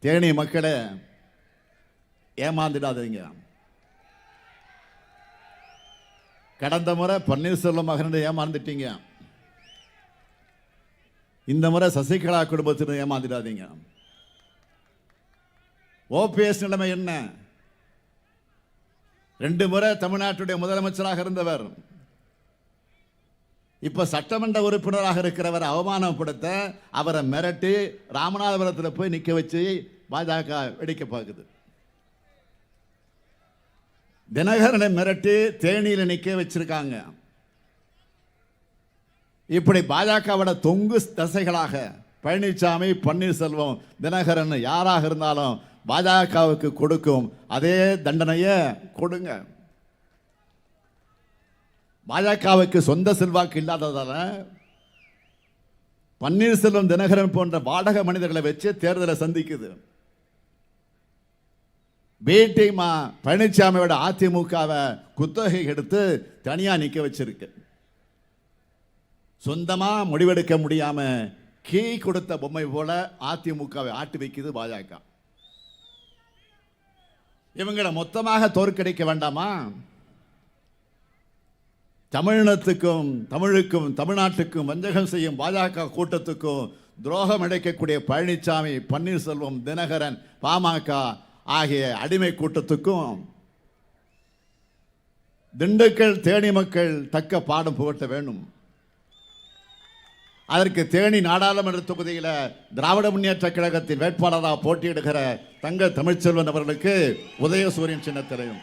தேனி மக்களை ஏமாந்துடாதீங்க. கடந்த முறை பன்னீர்செல்வம் மகனை ஏமாந்துட்டீங்க, இந்த முறை சசிகலா குடும்பத்தினர் ஏமாந்துடாதீங்க. ஓபிஎஸ் நிலைமை என்ன? 2 முறை தமிழ்நாட்டுடைய முதலமைச்சராக இருந்தவர், இப்ப சட்டமன்ற உறுப்பினராக இருக்கிறவர் அவமானப்படுத்த அவரை மிரட்டி ராமநாதபுரத்தில் போய் நிக்க வச்சு பாஜக வெடிக்க பார்க்குது. தினகரனை மிரட்டி தேனியில் நிக்க வச்சிருக்காங்க. இப்படி பாஜகவோட தொங்கு தசைகளாக பழனிசாமி, பன்னீர்செல்வம், தினகரன் யாராக இருந்தாலும் பாஜகவுக்கு கொடுக்கும் அதே தண்டனையை கொடுங்க. பாஜகவுக்கு சொந்த செல்வாக்கு இல்லாததால பன்னீர்செல்வம், தினகரன் போன்ற வாடகை மனிதர்களை வச்சு தேர்தலை சந்திக்குது. பிடிமா பழனிசாமியோட அதிமுகவை குத்தகை எடுத்து தனியா நிக்க வச்சிருக்கு. சொந்தமா முடிவெடுக்க முடியாம கீ கொடுத்த பொம்மை போல அதிமுகவை ஆட்டி வைக்குது பாஜக. இவங்களை மொத்தமாக தோற்கடிக்க வேண்டாமா? தமிழினத்துக்கும் தமிழுக்கும் தமிழ்நாட்டுக்கும் வஞ்சகம் செய்யும் பாஜக கூட்டத்துக்கும் துரோகம் இழைக்கக்கூடிய பழனிசாமி, பன்னீர்செல்வம், தினகரன், பாமக ஆகிய அடிமை கூட்டத்துக்கும் திண்டுக்கல் தேனி மக்கள் தக்க பாடம் புகட்ட வேண்டும். அதற்கு தேனி நாடாளுமன்ற தொகுதியில் திராவிட முன்னேற்ற கழகத்தின் வேட்பாளராக போட்டியிடுகிற தங்க தமிழ்ச்செல்வன் அவர்களுக்கு உதயசூரியன் சின்னத்திலையும்,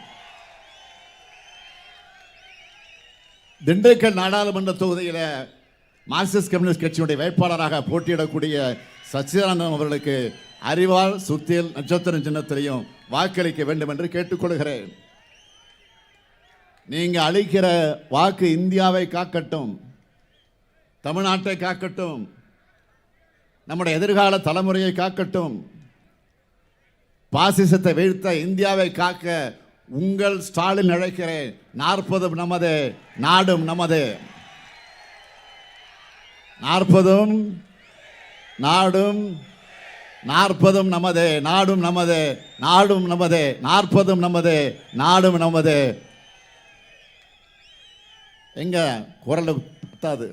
திண்டுக்கல் நாடாளுமன்ற தொகுதியில் மார்க்சிஸ்ட் கம்யூனிஸ்ட் கட்சியுடைய வேட்பாளராக போட்டியிடக்கூடிய சச்சிதானந்தம் அவர்களுக்கு அறிவால் சுத்தியல் நட்சத்திரம் சின்னத்திலையும் வாக்களிக்க வேண்டும் என்று கேட்டுக்கொள்கிறேன். நீங்க அளிக்கிற வாக்கு இந்தியாவை காக்கட்டும், தமிழ்நாட்டை காக்கட்டும், நம்முடைய எதிர்கால தலைமுறையை காக்கட்டும். பாசிசத்தை வீழ்த்த இந்தியாவை காக்க உங்கள் ஸ்டாலின் அழைக்கிறேன். 40 நமது, நாடும் நமது. 40 நாடும், 40 நமது, நாடும் நமது, நாடும் நமது. 40 நமது, நாடும் நமது. எங்க குரல் பத்தாது.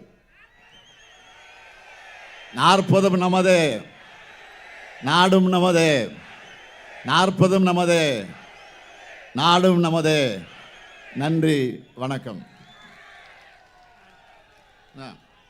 40 நமது, நாடும் நமது. 40 நமது, நாடும் நமது. நன்றி, வணக்கம்.